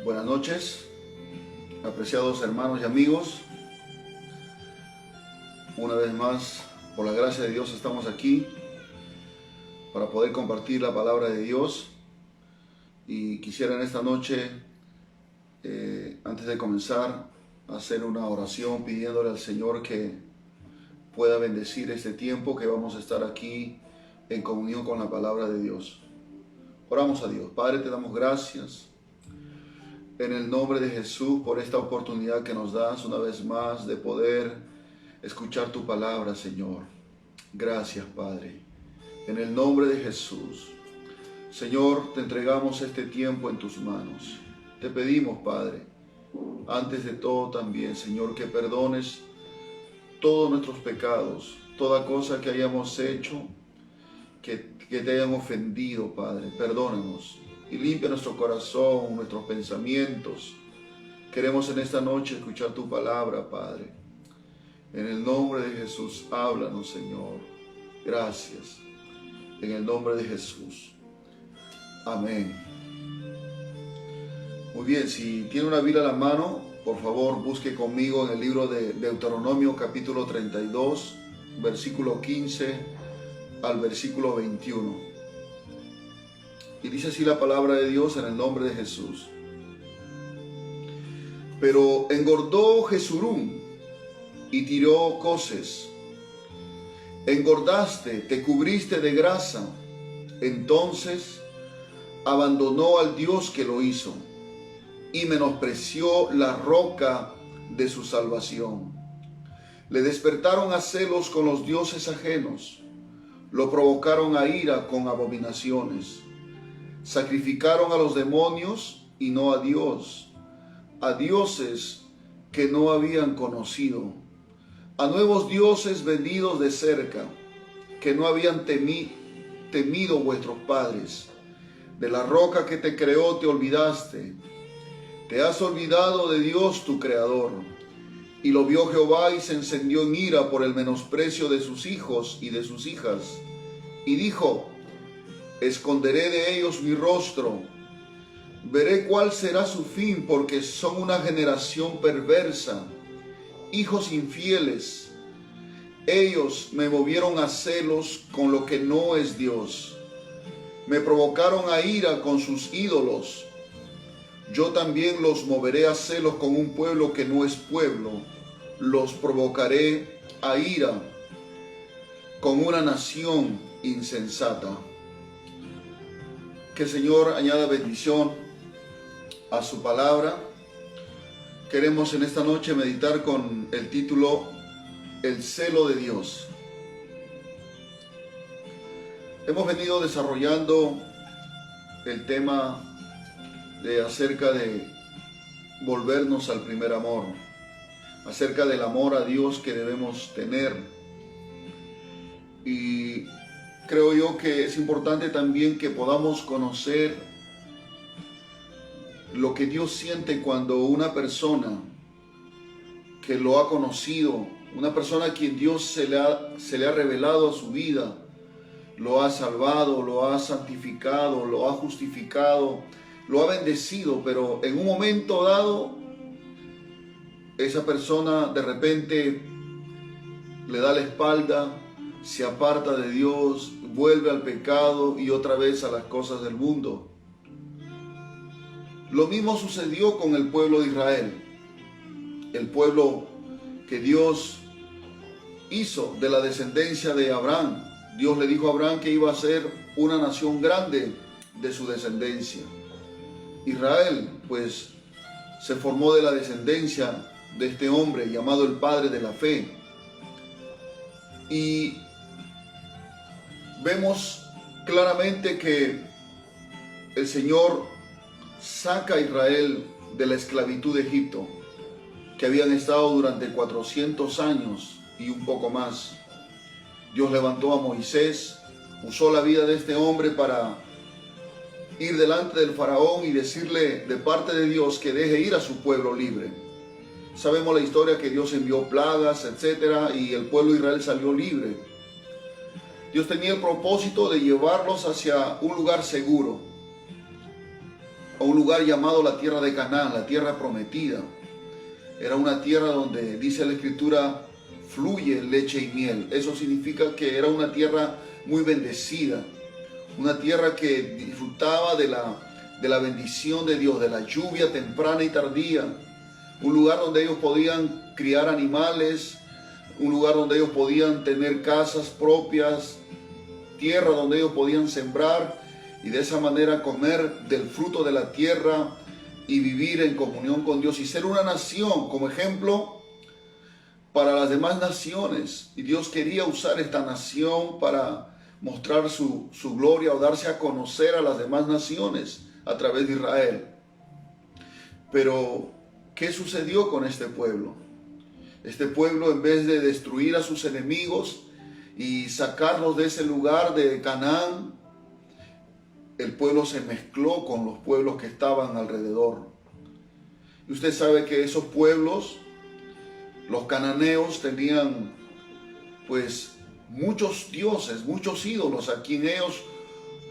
Buenas noches, apreciados hermanos y amigos. Una vez más, por la gracia de Dios, estamos aquí para poder compartir la palabra de Dios. Y quisiera en esta noche, antes de comenzar, hacer una oración pidiéndole al Señor que pueda bendecir este tiempo que vamos a estar aquí en comunión con la palabra de Dios. Oramos a Dios. Padre, te damos gracias en el nombre de Jesús por esta oportunidad que nos das una vez más de poder escuchar tu palabra, Señor. Gracias, Padre. En el nombre de Jesús. Señor, te entregamos este tiempo en tus manos. Te pedimos, Padre, antes de todo también, Señor, que perdones todos nuestros pecados, toda cosa que hayamos hecho, que te hayan ofendido, Padre. Perdónanos y limpia nuestro corazón, nuestros pensamientos. Queremos en esta noche escuchar tu palabra, Padre. En el nombre de Jesús, háblanos, Señor. Gracias. En el nombre de Jesús. Amén. Muy bien, si tiene una Biblia a la mano, por favor, busque conmigo en el libro de Deuteronomio, capítulo 32, versículo 15 al versículo 21. Y dice así la palabra de Dios en el nombre de Jesús. Pero engordó Jesurún y tiró coces. Engordaste, te cubriste de grasa. Entonces abandonó al Dios que lo hizo y menospreció la roca de su salvación. Le despertaron a celos con los dioses ajenos. Lo provocaron a ira con abominaciones. Sacrificaron a los demonios y no a Dios, a dioses que no habían conocido, a nuevos dioses venidos de cerca, que no habían temido vuestros padres. De la roca que te creó te olvidaste, te has olvidado de Dios tu Creador. Y lo vio Jehová y se encendió en ira por el menosprecio de sus hijos y de sus hijas. Y dijo: esconderé de ellos mi rostro, veré cuál será su fin, porque son una generación perversa, hijos infieles. Ellos me movieron a celos con lo que no es Dios, me provocaron a ira con sus ídolos. Yo también los moveré a celos con un pueblo que no es pueblo, los provocaré a ira con una nación insensata. Que el Señor añada bendición a su palabra. Queremos en esta noche meditar con el título El celo de Dios. Hemos venido desarrollando el tema acerca de volvernos al primer amor, acerca del amor a Dios que debemos tener. Y creo yo que es importante también que podamos conocer lo que Dios siente cuando una persona que lo ha conocido, una persona a quien Dios se le ha revelado a su vida, lo ha salvado, lo ha santificado, lo ha justificado, lo ha bendecido, pero en un momento dado, esa persona de repente le da la espalda, se aparta de Dios, vuelve al pecado y otra vez a las cosas del mundo. Lo mismo sucedió con el pueblo de Israel, el pueblo que Dios hizo de la descendencia de Abraham. Dios le dijo a Abraham que iba a ser una nación grande de su descendencia. Israel, pues, se formó de la descendencia de este hombre llamado el Padre de la Fe. Y vemos claramente que el Señor saca a Israel de la esclavitud de Egipto, que habían estado durante 400 años y un poco más. Dios levantó a Moisés, usó la vida de este hombre para ir delante del faraón y decirle de parte de Dios que deje ir a su pueblo libre. Sabemos la historia que Dios envió plagas, etcétera, y el pueblo de Israel salió libre. Dios tenía el propósito de llevarlos hacia un lugar seguro. a un lugar llamado la tierra de Canaán, la tierra prometida. Era una tierra donde, dice la Escritura, fluye leche y miel. Eso significa que era una tierra muy bendecida, una tierra que disfrutaba de la bendición de Dios, de la lluvia temprana y tardía, un lugar donde ellos podían criar animales, un lugar donde ellos podían tener casas propias, tierra donde ellos podían sembrar y de esa manera comer del fruto de la tierra y vivir en comunión con Dios y ser una nación como ejemplo para las demás naciones. Y Dios quería usar esta nación para mostrar su gloria o darse a conocer a las demás naciones a través de Israel. Pero, ¿qué sucedió con este pueblo? Este pueblo, en vez de destruir a sus enemigos y sacarlos de ese lugar de Canaán, el pueblo se mezcló con los pueblos que estaban alrededor. Y usted sabe que esos pueblos, los cananeos, tenían pues muchos dioses, muchos ídolos a quien ellos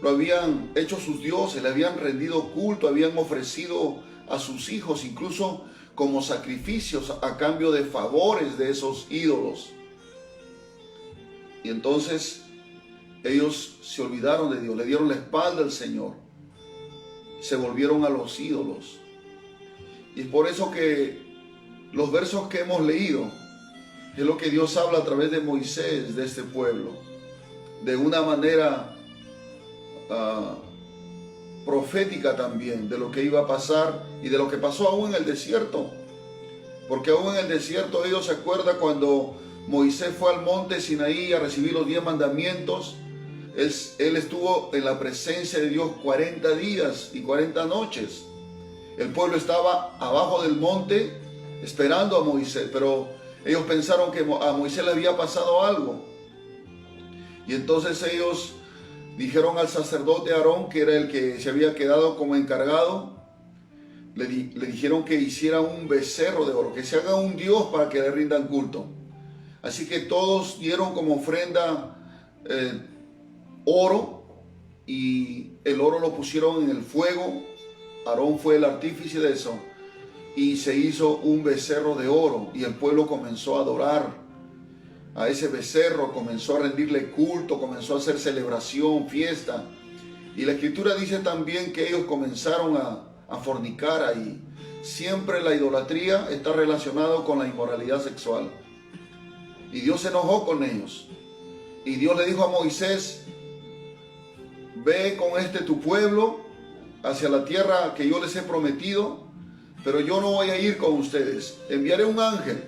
lo habían hecho sus dioses, le habían rendido culto, habían ofrecido a sus hijos incluso como sacrificios a cambio de favores de esos ídolos. Y entonces ellos se olvidaron de Dios, le dieron la espalda al Señor, se volvieron a los ídolos. Y es por eso que los versos que hemos leído es lo que Dios habla a través de Moisés, de este pueblo, de una manera profética también, de lo que iba a pasar y de lo que pasó aún en el desierto. Porque aún en el desierto ellos se acuerdan cuando Moisés fue al monte Sinaí a recibir los 10 mandamientos. Él estuvo en la presencia de Dios 40 días y 40 noches. El pueblo estaba abajo del monte esperando a Moisés, pero ellos pensaron que a Moisés le había pasado algo. Y entonces ellos dijeron al sacerdote Aarón, que era el que se había quedado como encargado, le dijeron que hiciera un becerro de oro, que se haga un dios para que le rindan culto. Así que todos dieron como ofrenda oro, y el oro lo pusieron en el fuego. Aarón fue el artífice de eso, y se hizo un becerro de oro, y el pueblo comenzó a adorar a ese becerro, comenzó a rendirle culto, comenzó a hacer celebración, fiesta. Y la Escritura dice también que ellos comenzaron a fornicar ahí. Siempre la idolatría está relacionada con la inmoralidad sexual. Y Dios se enojó con ellos. Y Dios le dijo a Moisés: ve con tu pueblo hacia la tierra que yo les he prometido, pero yo no voy a ir con ustedes. Enviaré un ángel,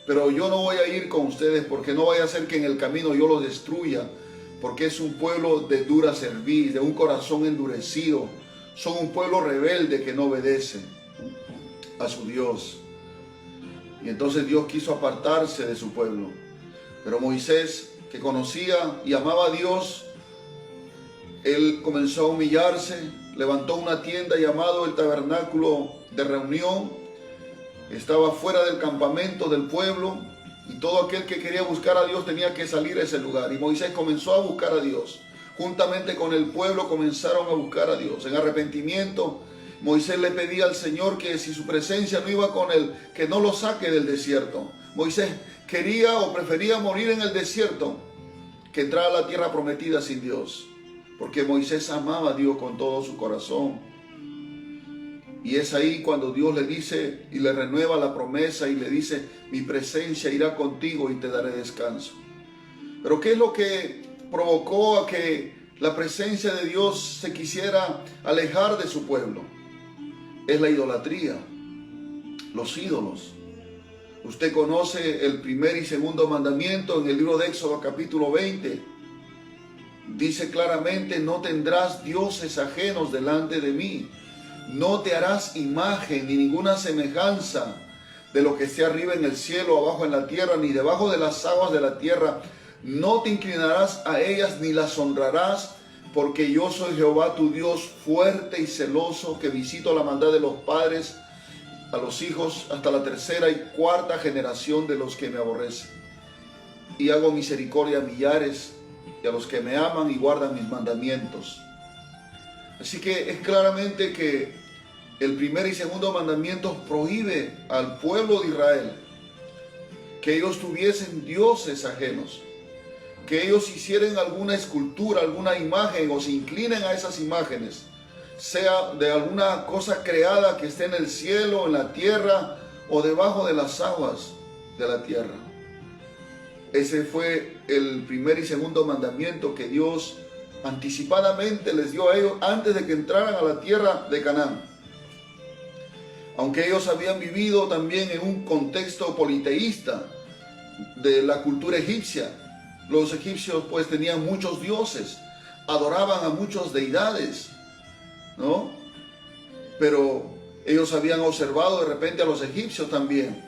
pero yo no voy a ir con ustedes, porque no vaya a ser que en el camino yo los destruya, porque es un pueblo de dura cerviz, de un corazón endurecido. Son un pueblo rebelde que no obedece a su Dios. Y entonces Dios quiso apartarse de su pueblo. Pero Moisés, que conocía y amaba a Dios, él comenzó a humillarse, levantó una tienda llamado el tabernáculo de reunión. Estaba fuera del campamento del pueblo, y todo aquel que quería buscar a Dios tenía que salir a ese lugar. Y Moisés comenzó a buscar a Dios. Juntamente con el pueblo comenzaron a buscar a Dios. En arrepentimiento, Moisés le pedía al Señor que si su presencia no iba con él, que no lo saque del desierto. Moisés quería o prefería morir en el desierto que entrar a la tierra prometida sin Dios, porque Moisés amaba a Dios con todo su corazón. Y es ahí cuando Dios le dice y le renueva la promesa y le dice: mi presencia irá contigo y te daré descanso. Pero ¿qué es lo que provocó a que la presencia de Dios se quisiera alejar de su pueblo? Es la idolatría, los ídolos. Usted conoce el primer y segundo mandamiento en el libro de Éxodo capítulo 20. Dice claramente: no tendrás dioses ajenos delante de mí. No te harás imagen ni ninguna semejanza de lo que esté arriba en el cielo, abajo en la tierra, ni debajo de las aguas de la tierra. No te inclinarás a ellas ni las honrarás, porque yo soy Jehová tu Dios, fuerte y celoso, que visito la maldad de los padres a los hijos hasta la tercera y cuarta generación de los que me aborrecen. Y hago misericordia a millares y a los que me aman y guardan mis mandamientos. Así que es claramente que el primer y segundo mandamiento prohíbe al pueblo de Israel que ellos tuviesen dioses ajenos, que ellos hicieran alguna escultura, alguna imagen o se inclinen a esas imágenes, sea de alguna cosa creada que esté en el cielo, en la tierra o debajo de las aguas de la tierra. Ese fue el primer y segundo mandamiento que Dios anticipadamente les dio a ellos antes de que entraran a la tierra de Canaán. Aunque ellos habían vivido también en un contexto politeísta de la cultura egipcia, los egipcios pues tenían muchos dioses, adoraban a muchas deidades, ¿no? Pero ellos habían observado de repente a los egipcios también.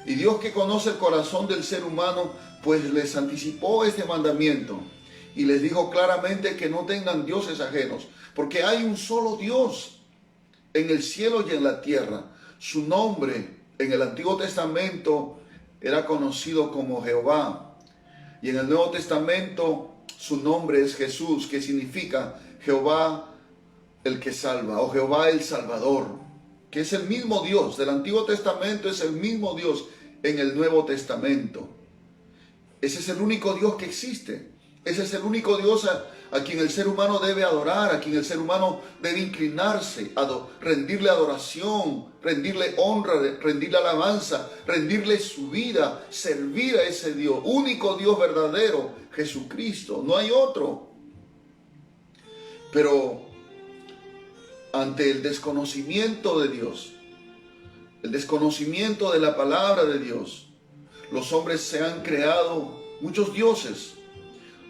Y Dios, que conoce el corazón del ser humano, pues les anticipó este mandamiento y les dijo claramente que no tengan dioses ajenos, porque hay un solo Dios en el cielo y en la tierra. Su nombre en el Antiguo Testamento era conocido como Jehová, y en el Nuevo Testamento su nombre es Jesús, que significa Jehová el que salva, o Jehová el Salvador, que es el mismo Dios del Antiguo Testamento, es el mismo Dios en el Nuevo Testamento. Ese es el único Dios que existe. Ese es el único Dios a quien el ser humano debe adorar, a quien el ser humano debe inclinarse, rendirle adoración, rendirle honra, rendirle alabanza, rendirle su vida, servir a ese Dios, único Dios verdadero, Jesucristo, no hay otro. Pero ante el desconocimiento de Dios, el desconocimiento de la palabra de Dios, los hombres se han creado muchos dioses,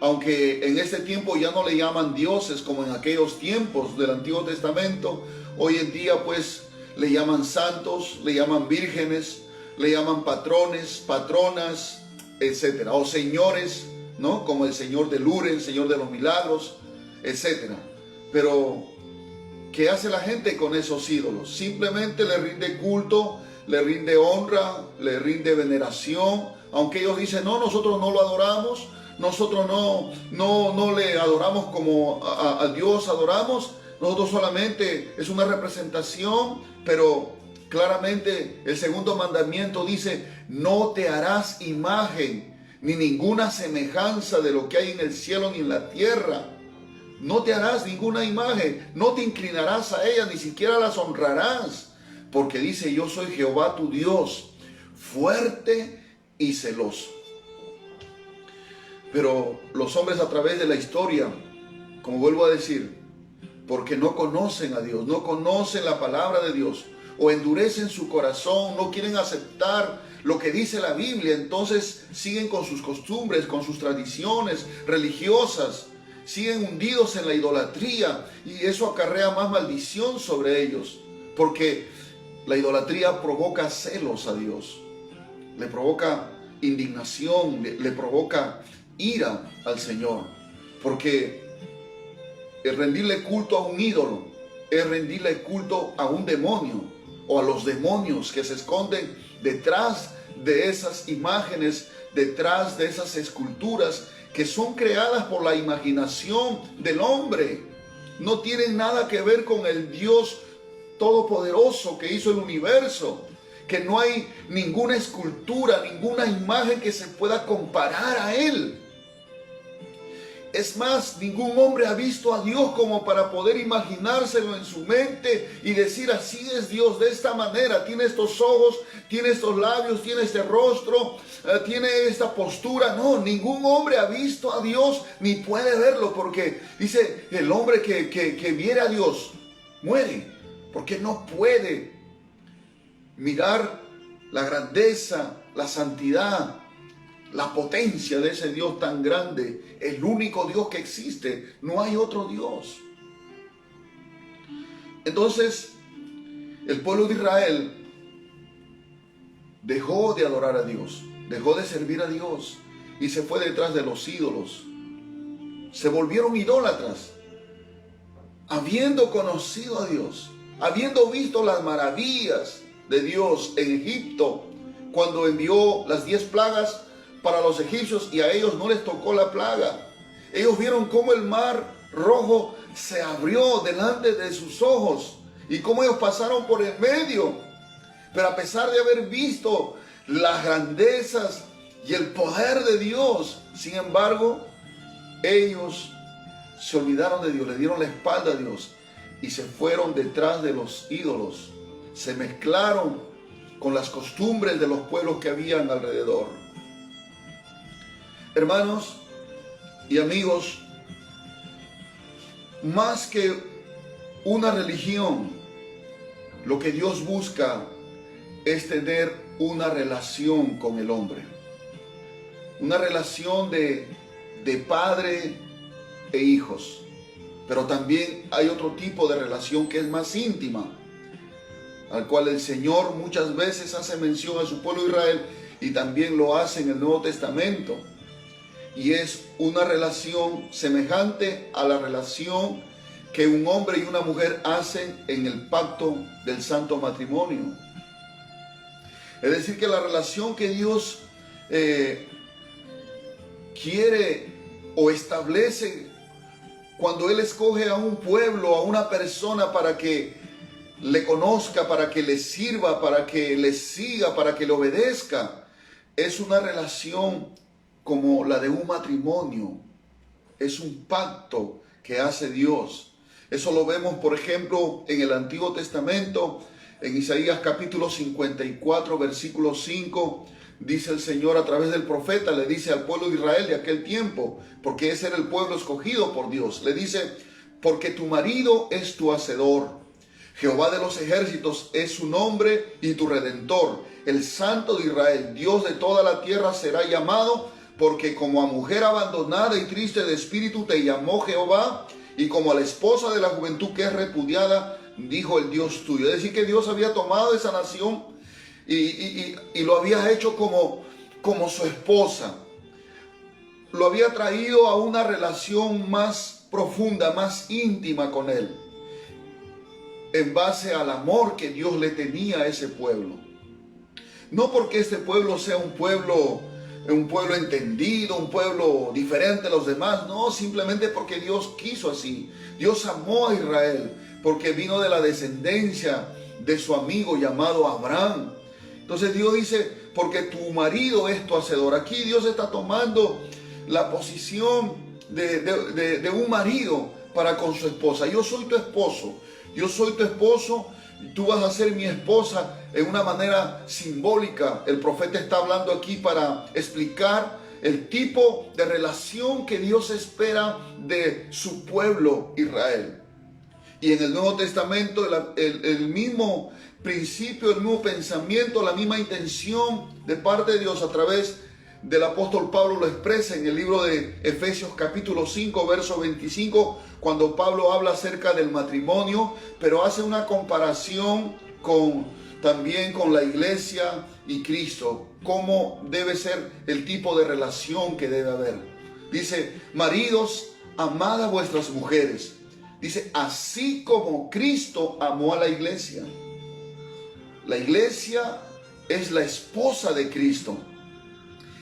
aunque en este tiempo ya no le llaman dioses como en aquellos tiempos del Antiguo Testamento. Hoy en día pues le llaman santos, le llaman vírgenes, le llaman patrones, patronas, etcétera, o señores, ¿no? Como el Señor de Lourdes, el Señor de los Milagros, etcétera. Pero ¿qué hace la gente con esos ídolos? Simplemente le rinde culto, le rinde honra, le rinde veneración, aunque ellos dicen, no, nosotros no lo adoramos, nosotros no le adoramos como a Dios adoramos, nosotros solamente es una representación. Pero claramente el segundo mandamiento dice, no te harás imagen ni ninguna semejanza de lo que hay en el cielo ni en la tierra. No te harás ninguna imagen, no te inclinarás a ellas, ni siquiera las honrarás, porque dice, yo soy Jehová tu Dios, fuerte y celoso. Pero los hombres a través de la historia, como vuelvo a decir, porque no conocen a Dios, no conocen la palabra de Dios, o endurecen su corazón, no quieren aceptar lo que dice la Biblia, entonces siguen con sus costumbres, con sus tradiciones religiosas, siguen hundidos en la idolatría, y eso acarrea más maldición sobre ellos, porque la idolatría provoca celos a Dios, le provoca indignación, le provoca ira al Señor, porque el rendirle culto a un ídolo es rendirle culto a un demonio, o a los demonios que se esconden detrás de esas imágenes, detrás de esas esculturas que son creadas por la imaginación del hombre. No tienen nada que ver con el Dios todopoderoso que hizo el universo, que no hay ninguna escultura, ninguna imagen que se pueda comparar a Él. Es más, ningún hombre ha visto a Dios como para poder imaginárselo en su mente y decir, así es Dios, de esta manera, tiene estos ojos, tiene estos labios, tiene este rostro, tiene esta postura. No, ningún hombre ha visto a Dios ni puede verlo, porque dice, el hombre que viere a Dios muere, porque no puede mirar la grandeza, la santidad, la potencia de ese Dios tan grande, el único Dios que existe, no hay otro Dios. Entonces, el pueblo de Israel dejó de adorar a Dios, dejó de servir a Dios y se fue detrás de los ídolos. Se volvieron idólatras, habiendo conocido a Dios, habiendo visto las maravillas de Dios en Egipto, cuando envió las 10 plagas para los egipcios y a ellos no les tocó la plaga. Ellos vieron cómo el mar Rojo se abrió delante de sus ojos y cómo ellos pasaron por el medio. Pero a pesar de haber visto las grandezas y el poder de Dios, sin embargo, ellos se olvidaron de Dios, le dieron la espalda a Dios y se fueron detrás de los ídolos. Se mezclaron con las costumbres de los pueblos que habían alrededor. Hermanos y amigos, más que una religión, lo que Dios busca es tener una relación con el hombre. Una relación de padre e hijos. Pero también hay otro tipo de relación que es más íntima, al cual el Señor muchas veces hace mención a su pueblo Israel y también lo hace en el Nuevo Testamento. Y es una relación semejante a la relación que un hombre y una mujer hacen en el pacto del santo matrimonio. Es decir, que la relación que Dios quiere o establece cuando Él escoge a un pueblo, a una persona para que le conozca, para que le sirva, para que le siga, para que le obedezca, es una relación como la de un matrimonio. Es un pacto que hace Dios. Eso lo vemos, por ejemplo, en el Antiguo Testamento, en Isaías capítulo 54, versículo 5, dice el Señor a través del profeta, le dice al pueblo de Israel de aquel tiempo, porque ese era el pueblo escogido por Dios, le dice, porque tu marido es tu hacedor, Jehová de los ejércitos es su nombre y tu redentor, el Santo de Israel, Dios de toda la tierra será llamado, porque como a mujer abandonada y triste de espíritu te llamó Jehová, y como a la esposa de la juventud que es repudiada, dijo el Dios tuyo. Es decir, que Dios había tomado esa nación y lo había hecho como su esposa. Lo había traído a una relación más profunda, más íntima con Él, en base al amor que Dios le tenía a ese pueblo. No porque este pueblo sea un pueblo entendido, un pueblo diferente a los demás, no, simplemente porque Dios quiso así. Dios amó a Israel porque vino de la descendencia de su amigo llamado Abraham. Entonces Dios dice, porque tu marido es tu hacedor. Aquí Dios está tomando la posición de un marido para con su esposa. Yo soy tu esposo, yo soy tu esposo, y tú vas a ser mi esposa en una manera simbólica. El profeta está hablando aquí para explicar el tipo de relación que Dios espera de su pueblo Israel. Y en el Nuevo Testamento el mismo principio, el mismo pensamiento, la misma intención de parte de Dios a través del apóstol Pablo lo expresa en el libro de Efesios capítulo 5, verso 25, cuando Pablo habla acerca del matrimonio, pero hace una comparación también con la iglesia y Cristo, cómo debe ser el tipo de relación que debe haber. Dice, maridos, amad a vuestras mujeres. Dice, así como Cristo amó a la iglesia. La iglesia es la esposa de Cristo.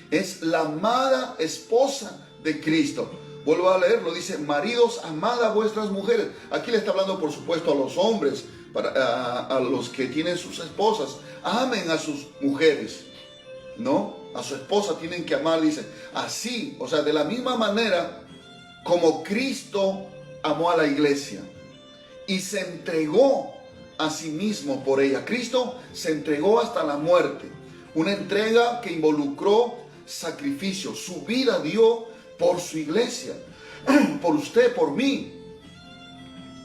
Es la amada esposa de Cristo. Vuelvo a leerlo, dice, maridos, amad a vuestras mujeres. Aquí le está hablando, por supuesto, a los hombres, a los que tienen sus esposas. Amen a sus mujeres, ¿no? A su esposa tienen que amar, dice, así, o sea, de la misma manera como Cristo amó a la iglesia y se entregó a sí mismo por ella. Cristo se entregó hasta la muerte. Una entrega que involucró sacrificio. Su vida dio por su iglesia, por usted, por mí,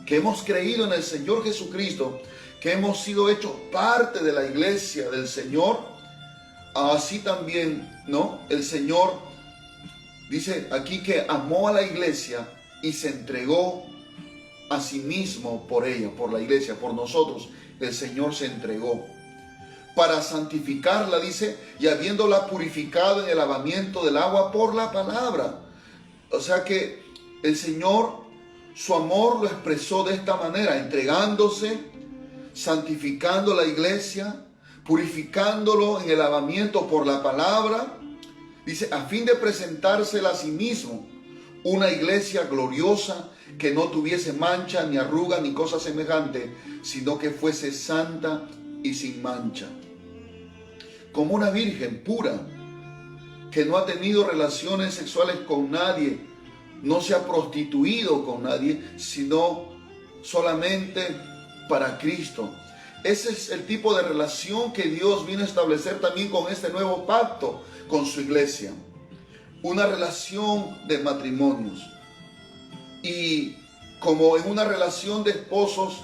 que hemos creído en el Señor Jesucristo, que hemos sido hechos parte de la iglesia del Señor. Así también, ¿no? El Señor dice aquí que amó a la iglesia y se entregó a sí mismo por ella, por la iglesia, por nosotros. El Señor se entregó para santificarla, dice, y habiéndola purificado en el lavamiento del agua por la palabra. O sea que el Señor, su amor lo expresó de esta manera, entregándose, santificando la iglesia, purificándolo en el lavamiento por la palabra, dice, a fin de presentársela a sí mismo, una iglesia gloriosa que no tuviese mancha, ni arruga, ni cosa semejante, sino que fuese santa y sin mancha. Como una virgen pura, que no ha tenido relaciones sexuales con nadie, no se ha prostituido con nadie, sino solamente para Cristo. Ese es el tipo de relación que Dios vino a establecer también con este nuevo pacto con su iglesia. Una relación de matrimonios. Y como en una relación de esposos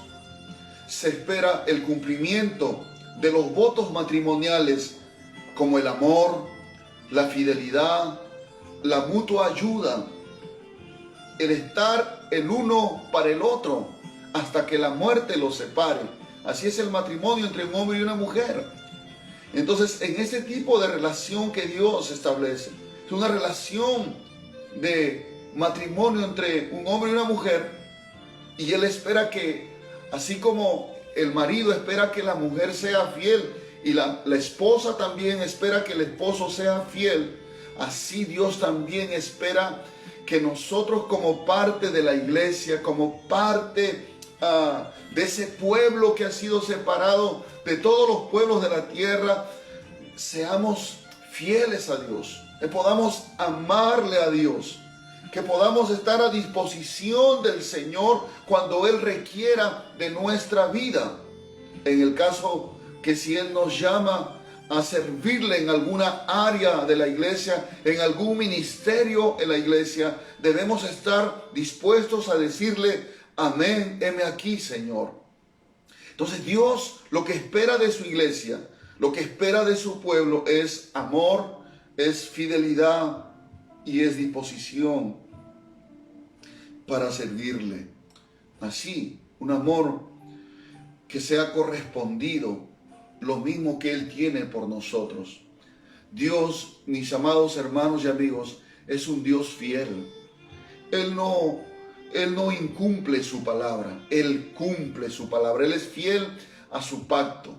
se espera el cumplimiento de los votos matrimoniales, como el amor, la fidelidad, la mutua ayuda, el estar el uno para el otro hasta que la muerte los separe. Así es el matrimonio entre un hombre y una mujer. Entonces, en ese tipo de relación que Dios establece, es una relación de matrimonio entre un hombre y una mujer, y Él espera que, así como el marido espera que la mujer sea fiel, y la esposa también espera que el esposo sea fiel, así Dios también espera que nosotros, como parte de la iglesia, como parte de ese pueblo que ha sido separado de todos los pueblos de la tierra, seamos fieles a Dios, que podamos amarle a Dios, que podamos estar a disposición del Señor cuando Él requiera de nuestra vida. En el caso que si Él nos llama a servirle en alguna área de la iglesia, en algún ministerio en la iglesia, debemos estar dispuestos a decirle: amén, heme aquí, Señor. Entonces Dios lo que espera de su iglesia, lo que espera de su pueblo es amor, es fidelidad y es disposición para servirle. Así, un amor que sea correspondido, lo mismo que Él tiene por nosotros. Dios, mis amados hermanos y amigos, es un Dios fiel. Él no incumple su palabra, Él cumple su palabra. Él es fiel a su pacto.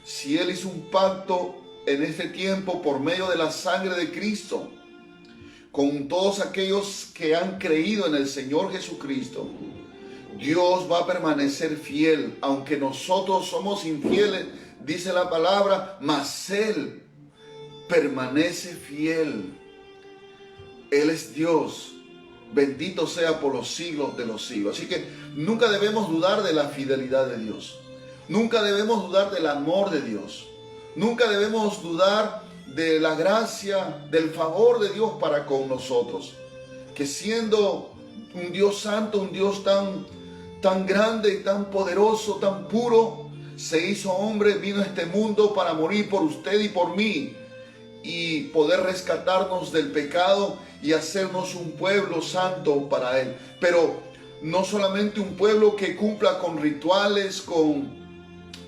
Si Él hizo un pacto en este tiempo por medio de la sangre de Cristo, con todos aquellos que han creído en el Señor Jesucristo, Dios va a permanecer fiel, aunque nosotros somos infieles, dice la palabra, mas Él permanece fiel. Él es Dios, bendito sea por los siglos de los siglos. Así que nunca debemos dudar de la fidelidad de Dios, nunca debemos dudar del amor de Dios, nunca debemos dudar de la gracia, del favor de Dios para con nosotros, que siendo un Dios santo, un Dios tan grande y tan poderoso, tan puro, se hizo hombre, vino a este mundo para morir por usted y por mí y poder rescatarnos del pecado y hacernos un pueblo santo para Él. Pero no solamente un pueblo que cumpla con rituales, con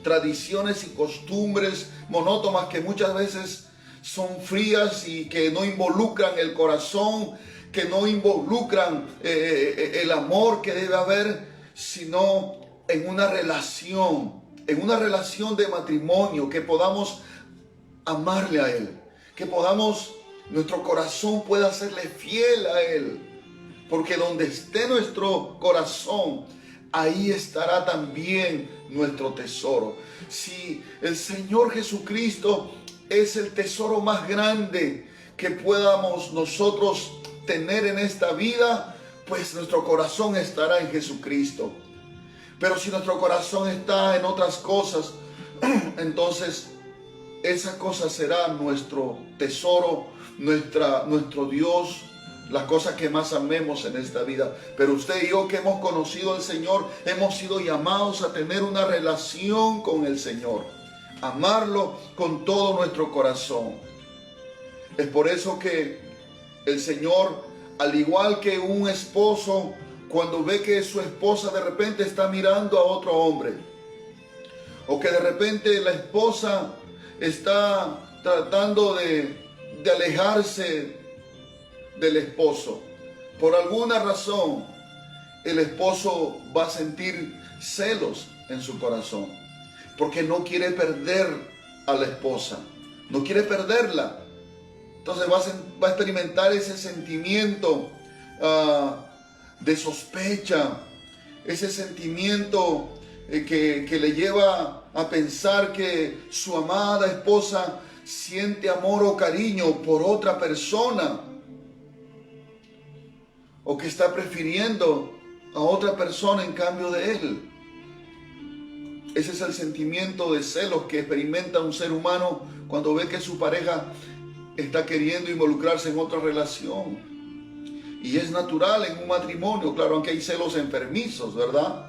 tradiciones y costumbres monótonas que muchas veces son frías y que no involucran el corazón, que no involucran el amor que debe haber, sino en una relación de matrimonio, que podamos amarle a Él, que nuestro corazón pueda serle fiel a Él, porque donde esté nuestro corazón, ahí estará también nuestro tesoro. Si el Señor Jesucristo es el tesoro más grande que podamos nosotros tener en esta vida, pues nuestro corazón estará en Jesucristo. Pero si nuestro corazón está en otras cosas, entonces esa cosa será nuestro tesoro, nuestro Dios, las cosas que más amemos en esta vida. Pero usted y yo, que hemos conocido al Señor, hemos sido llamados a tener una relación con el Señor, amarlo con todo nuestro corazón. Es por eso que el Señor, al igual que un esposo, cuando ve que su esposa de repente está mirando a otro hombre, o que de repente la esposa está tratando de alejarse del esposo, por alguna razón, el esposo va a sentir celos en su corazón, porque no quiere perder a la esposa, no quiere perderla. Entonces va a experimentar ese sentimiento de sospecha, ese sentimiento que le lleva a pensar que su amada esposa siente amor o cariño por otra persona, o que está prefiriendo a otra persona en cambio de él. Ese es el sentimiento de celos que experimenta un ser humano cuando ve que su pareja está queriendo involucrarse en otra relación. Y es natural en un matrimonio, claro, aunque hay celos enfermizos, ¿verdad?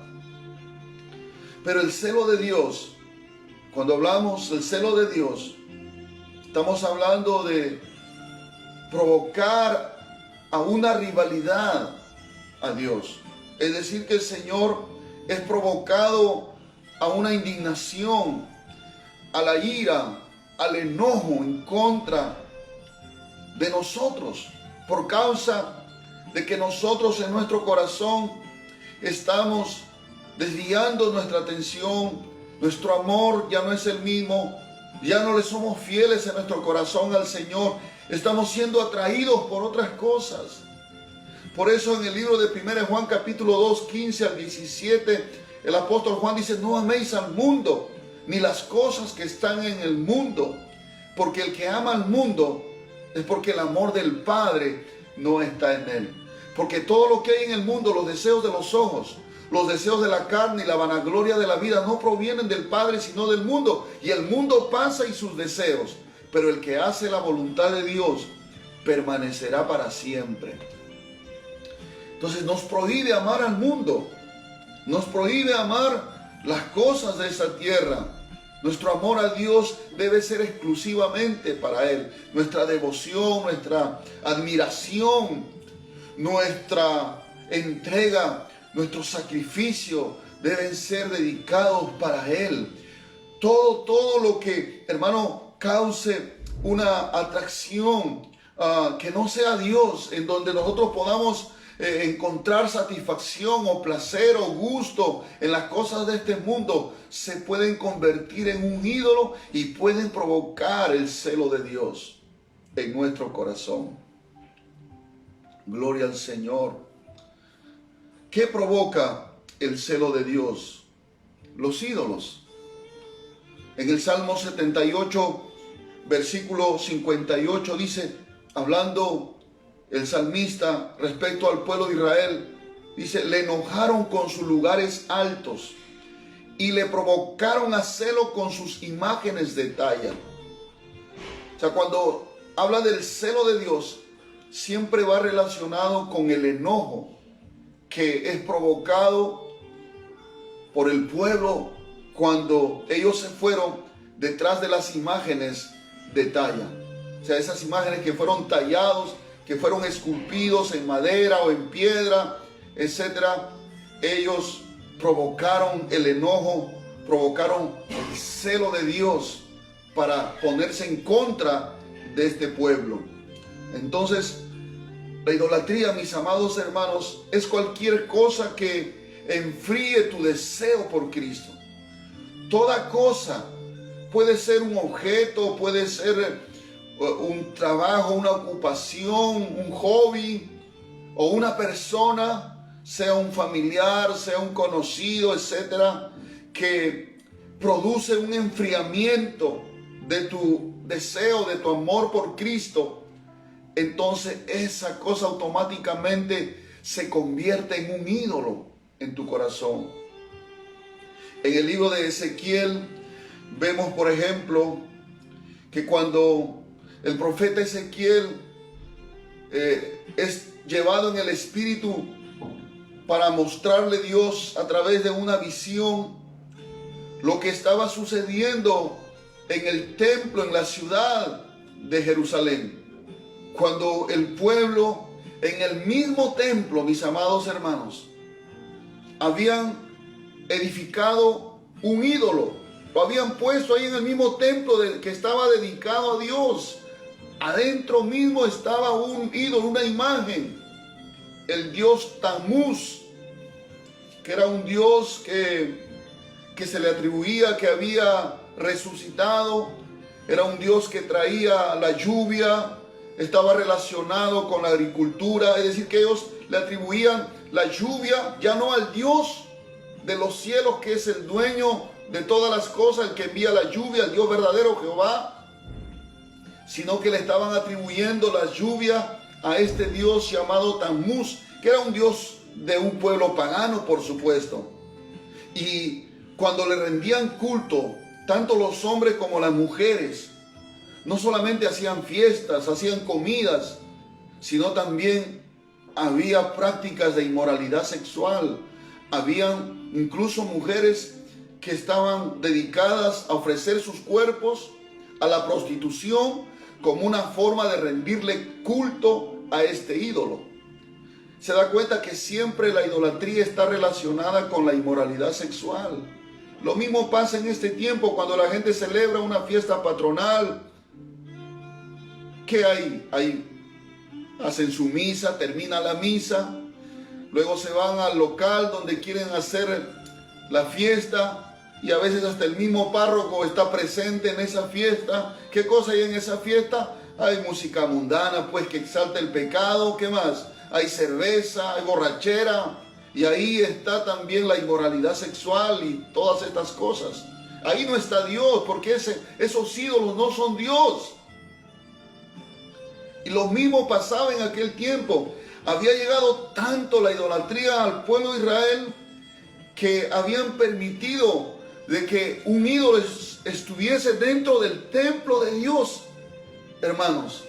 Pero el celo de Dios, cuando hablamos del celo de Dios, estamos hablando de provocar a una rivalidad a Dios. Es decir, que el Señor es provocado a una indignación, a la ira, al enojo en contra de nosotros, por causa de que nosotros en nuestro corazón estamos desviando nuestra atención, nuestro amor ya no es el mismo, ya no le somos fieles en nuestro corazón al Señor, estamos siendo atraídos por otras cosas. Por eso en el libro de 1 Juan capítulo 2, 15 al 17, el apóstol Juan dice: no améis al mundo, ni las cosas que están en el mundo, porque el que ama al mundo es porque el amor del Padre no está en él. Porque todo lo que hay en el mundo, los deseos de los ojos, los deseos de la carne y la vanagloria de la vida no provienen del Padre sino del mundo. Y el mundo pasa y sus deseos, pero el que hace la voluntad de Dios permanecerá para siempre. Entonces nos prohíbe amar al mundo, nos prohíbe amar las cosas de esta tierra. Nuestro amor a Dios debe ser exclusivamente para Él. Nuestra devoción, nuestra admiración, nuestra entrega, nuestro sacrificio deben ser dedicados para Él. Todo lo que, hermano, cause una atracción que no sea Dios, en donde nosotros podamos encontrar satisfacción o placer o gusto en las cosas de este mundo, se pueden convertir en un ídolo y pueden provocar el celo de Dios en nuestro corazón. Gloria al Señor. ¿Qué provoca el celo de Dios? Los ídolos. En el Salmo 78, versículo 58 dice, hablando el salmista respecto al pueblo de Israel, dice: le enojaron con sus lugares altos y le provocaron a celo con sus imágenes de talla. O sea, cuando habla del celo de Dios, siempre va relacionado con el enojo que es provocado por el pueblo cuando ellos se fueron detrás de las imágenes de talla. O sea, esas imágenes que fueron tallados, que fueron esculpidos en madera o en piedra, etcétera. Ellos provocaron el enojo, provocaron el celo de Dios para ponerse en contra de este pueblo. Entonces, la idolatría, mis amados hermanos, es cualquier cosa que enfríe tu deseo por Cristo. Toda cosa, puede ser un objeto, puede ser un trabajo, una ocupación, un hobby, o una persona, sea un familiar, sea un conocido, etcétera, que produce un enfriamiento de tu deseo, de tu amor por Cristo. Entonces esa cosa automáticamente se convierte en un ídolo en tu corazón. En el libro de Ezequiel vemos, por ejemplo, que cuando el profeta Ezequiel es llevado en el Espíritu para mostrarle Dios a través de una visión lo que estaba sucediendo en el templo, en la ciudad de Jerusalén. Cuando el pueblo, en el mismo templo, mis amados hermanos, habían edificado un ídolo, lo habían puesto ahí en el mismo templo que estaba dedicado a Dios. Adentro mismo estaba un ídolo, una imagen, el dios Tammuz, que era un dios que se le atribuía que había resucitado. Era un dios que traía la lluvia, estaba relacionado con la agricultura, es decir, que ellos le atribuían la lluvia ya no al Dios de los cielos, que es el dueño de todas las cosas, el que envía la lluvia, el Dios verdadero Jehová, sino que le estaban atribuyendo la lluvia a este Dios llamado Tammuz, que era un Dios de un pueblo pagano, por supuesto. Y cuando le rendían culto, tanto los hombres como las mujeres, no solamente hacían fiestas, hacían comidas, sino también había prácticas de inmoralidad sexual. Habían incluso mujeres que estaban dedicadas a ofrecer sus cuerpos a la prostitución como una forma de rendirle culto a este ídolo. Se da cuenta que siempre la idolatría está relacionada con la inmoralidad sexual. Lo mismo pasa en este tiempo cuando la gente celebra una fiesta patronal. ¿Qué hay? Ahí hacen su misa, termina la misa, luego se van al local donde quieren hacer la fiesta y a veces hasta el mismo párroco está presente en esa fiesta. ¿Qué cosa hay en esa fiesta? Hay música mundana, pues, que exalta el pecado. ¿Qué más? Hay cerveza, hay borrachera, y ahí está también la inmoralidad sexual y todas estas cosas. Ahí no está Dios, porque esos ídolos no son Dios. Y lo mismo pasaba en aquel tiempo. Había llegado tanto la idolatría al pueblo de Israel que habían permitido de que un ídolo estuviese dentro del templo de Dios, hermanos.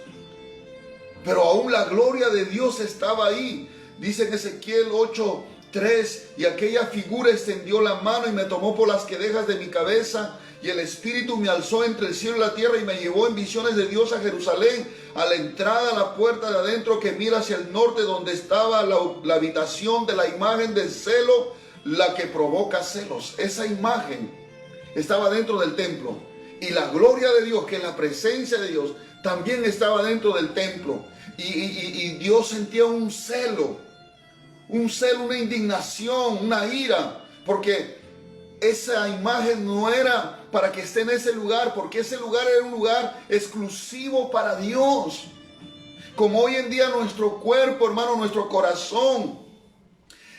Pero aún la gloria de Dios estaba ahí. Dice en Ezequiel 8:3, y aquella figura extendió la mano y me tomó por las quedejas de mi cabeza, y el Espíritu me alzó entre el cielo y la tierra y me llevó en visiones de Dios a Jerusalén, a la entrada a la puerta de adentro que mira hacia el norte, donde estaba la habitación de la imagen del celo, la que provoca celos. Esa imagen estaba dentro del templo, y la gloria de Dios, que es la presencia de Dios, también estaba dentro del templo. Y Dios sentía un celo, una indignación, una ira, porque esa imagen no era para que esté en ese lugar, porque ese lugar era un lugar exclusivo para Dios. Como hoy en día nuestro cuerpo, hermano, nuestro corazón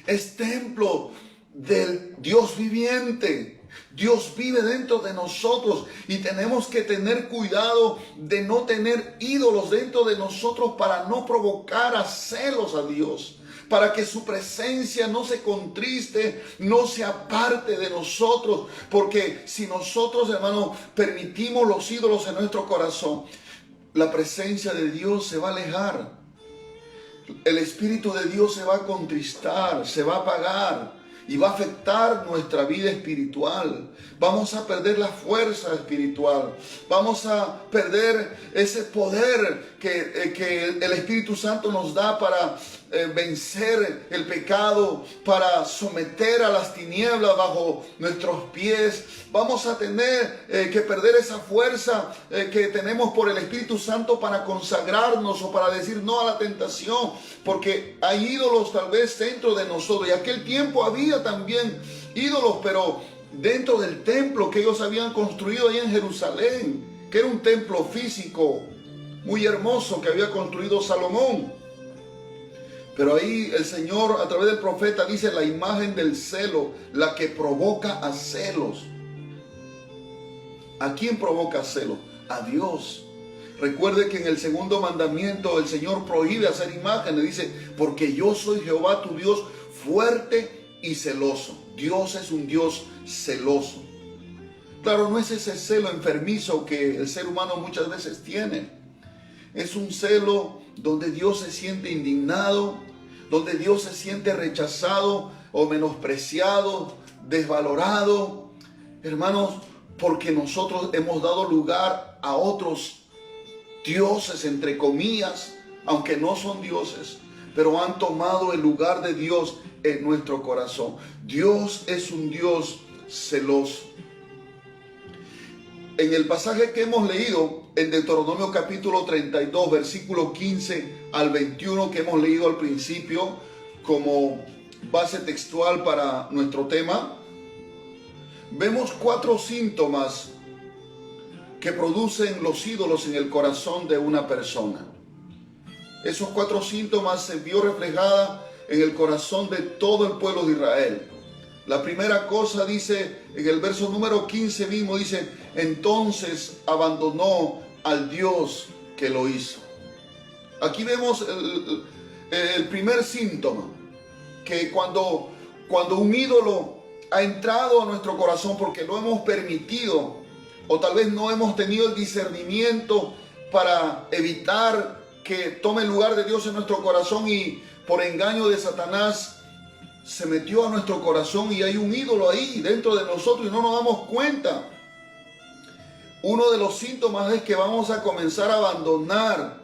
es templo del Dios viviente. Dios vive dentro de nosotros y tenemos que tener cuidado de no tener ídolos dentro de nosotros para no provocar a celos a Dios, para que su presencia no se contriste, no se aparte de nosotros, porque si nosotros, hermano, permitimos los ídolos en nuestro corazón, la presencia de Dios se va a alejar, el Espíritu de Dios se va a contristar, se va a apagar, y va a afectar nuestra vida espiritual. Vamos a perder la fuerza espiritual. Vamos a perder ese poder que el Espíritu Santo nos da para vencer el pecado, para someter a las tinieblas bajo nuestros pies. Vamos a tener que perder esa fuerza que tenemos por el Espíritu Santo para consagrarnos o para decir no a la tentación, porque hay ídolos tal vez dentro de nosotros. Y aquel tiempo había también ídolos, pero dentro del templo que ellos habían construido ahí en Jerusalén, que era un templo físico muy hermoso que había construido Salomón. Pero ahí el Señor a través del profeta dice la imagen del celo, la que provoca a celos. ¿A quién provoca celo? A Dios. Recuerde que en el segundo mandamiento el Señor prohíbe hacer imágenes. Dice, porque yo soy Jehová tu Dios, fuerte y celoso. Dios es un Dios celoso. Claro, no es ese celo enfermizo que el ser humano muchas veces tiene. Es un celo donde Dios se siente indignado, donde Dios se siente rechazado o menospreciado, desvalorado. Hermanos, porque nosotros hemos dado lugar a otros dioses, entre comillas, aunque no son dioses, pero han tomado el lugar de Dios en nuestro corazón. Dios es un Dios celoso. En el pasaje que hemos leído en Deuteronomio capítulo 32, versículo 15 al 21, que hemos leído al principio como base textual para nuestro tema, vemos 4 síntomas que producen los ídolos en el corazón de una persona. esos 4 síntomas se vio reflejada en el corazón de todo el pueblo de Israel. La primera cosa dice, en el verso número 15 mismo dice, entonces abandonó al Dios que lo hizo. Aquí vemos el primer síntoma, que cuando un ídolo ha entrado a nuestro corazón porque lo hemos permitido, o tal vez no hemos tenido el discernimiento para evitar que tome el lugar de Dios en nuestro corazón, y por engaño de Satanás se metió a nuestro corazón y hay un ídolo ahí dentro de nosotros y no nos damos cuenta. Uno de los síntomas es que vamos a comenzar a abandonar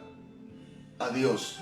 a Dios.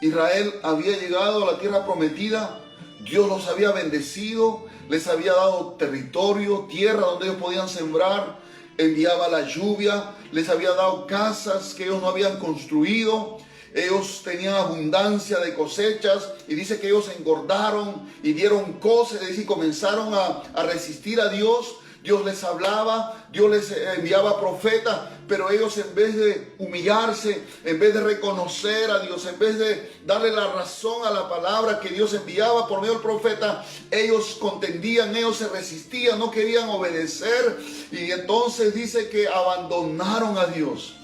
Israel había llegado a la tierra prometida, Dios los había bendecido, les había dado territorio, tierra donde ellos podían sembrar, enviaba la lluvia, les había dado casas que ellos no habían construido. Ellos tenían abundancia de cosechas, y dice que ellos engordaron y dieron cosas, es decir, comenzaron a resistir a Dios. Dios les hablaba, Dios les enviaba profetas, pero ellos, en vez de humillarse, en vez de reconocer a Dios, en vez de darle la razón a la palabra que Dios enviaba por medio del profeta, ellos contendían, ellos se resistían, no querían obedecer, y entonces dice que abandonaron a Dios.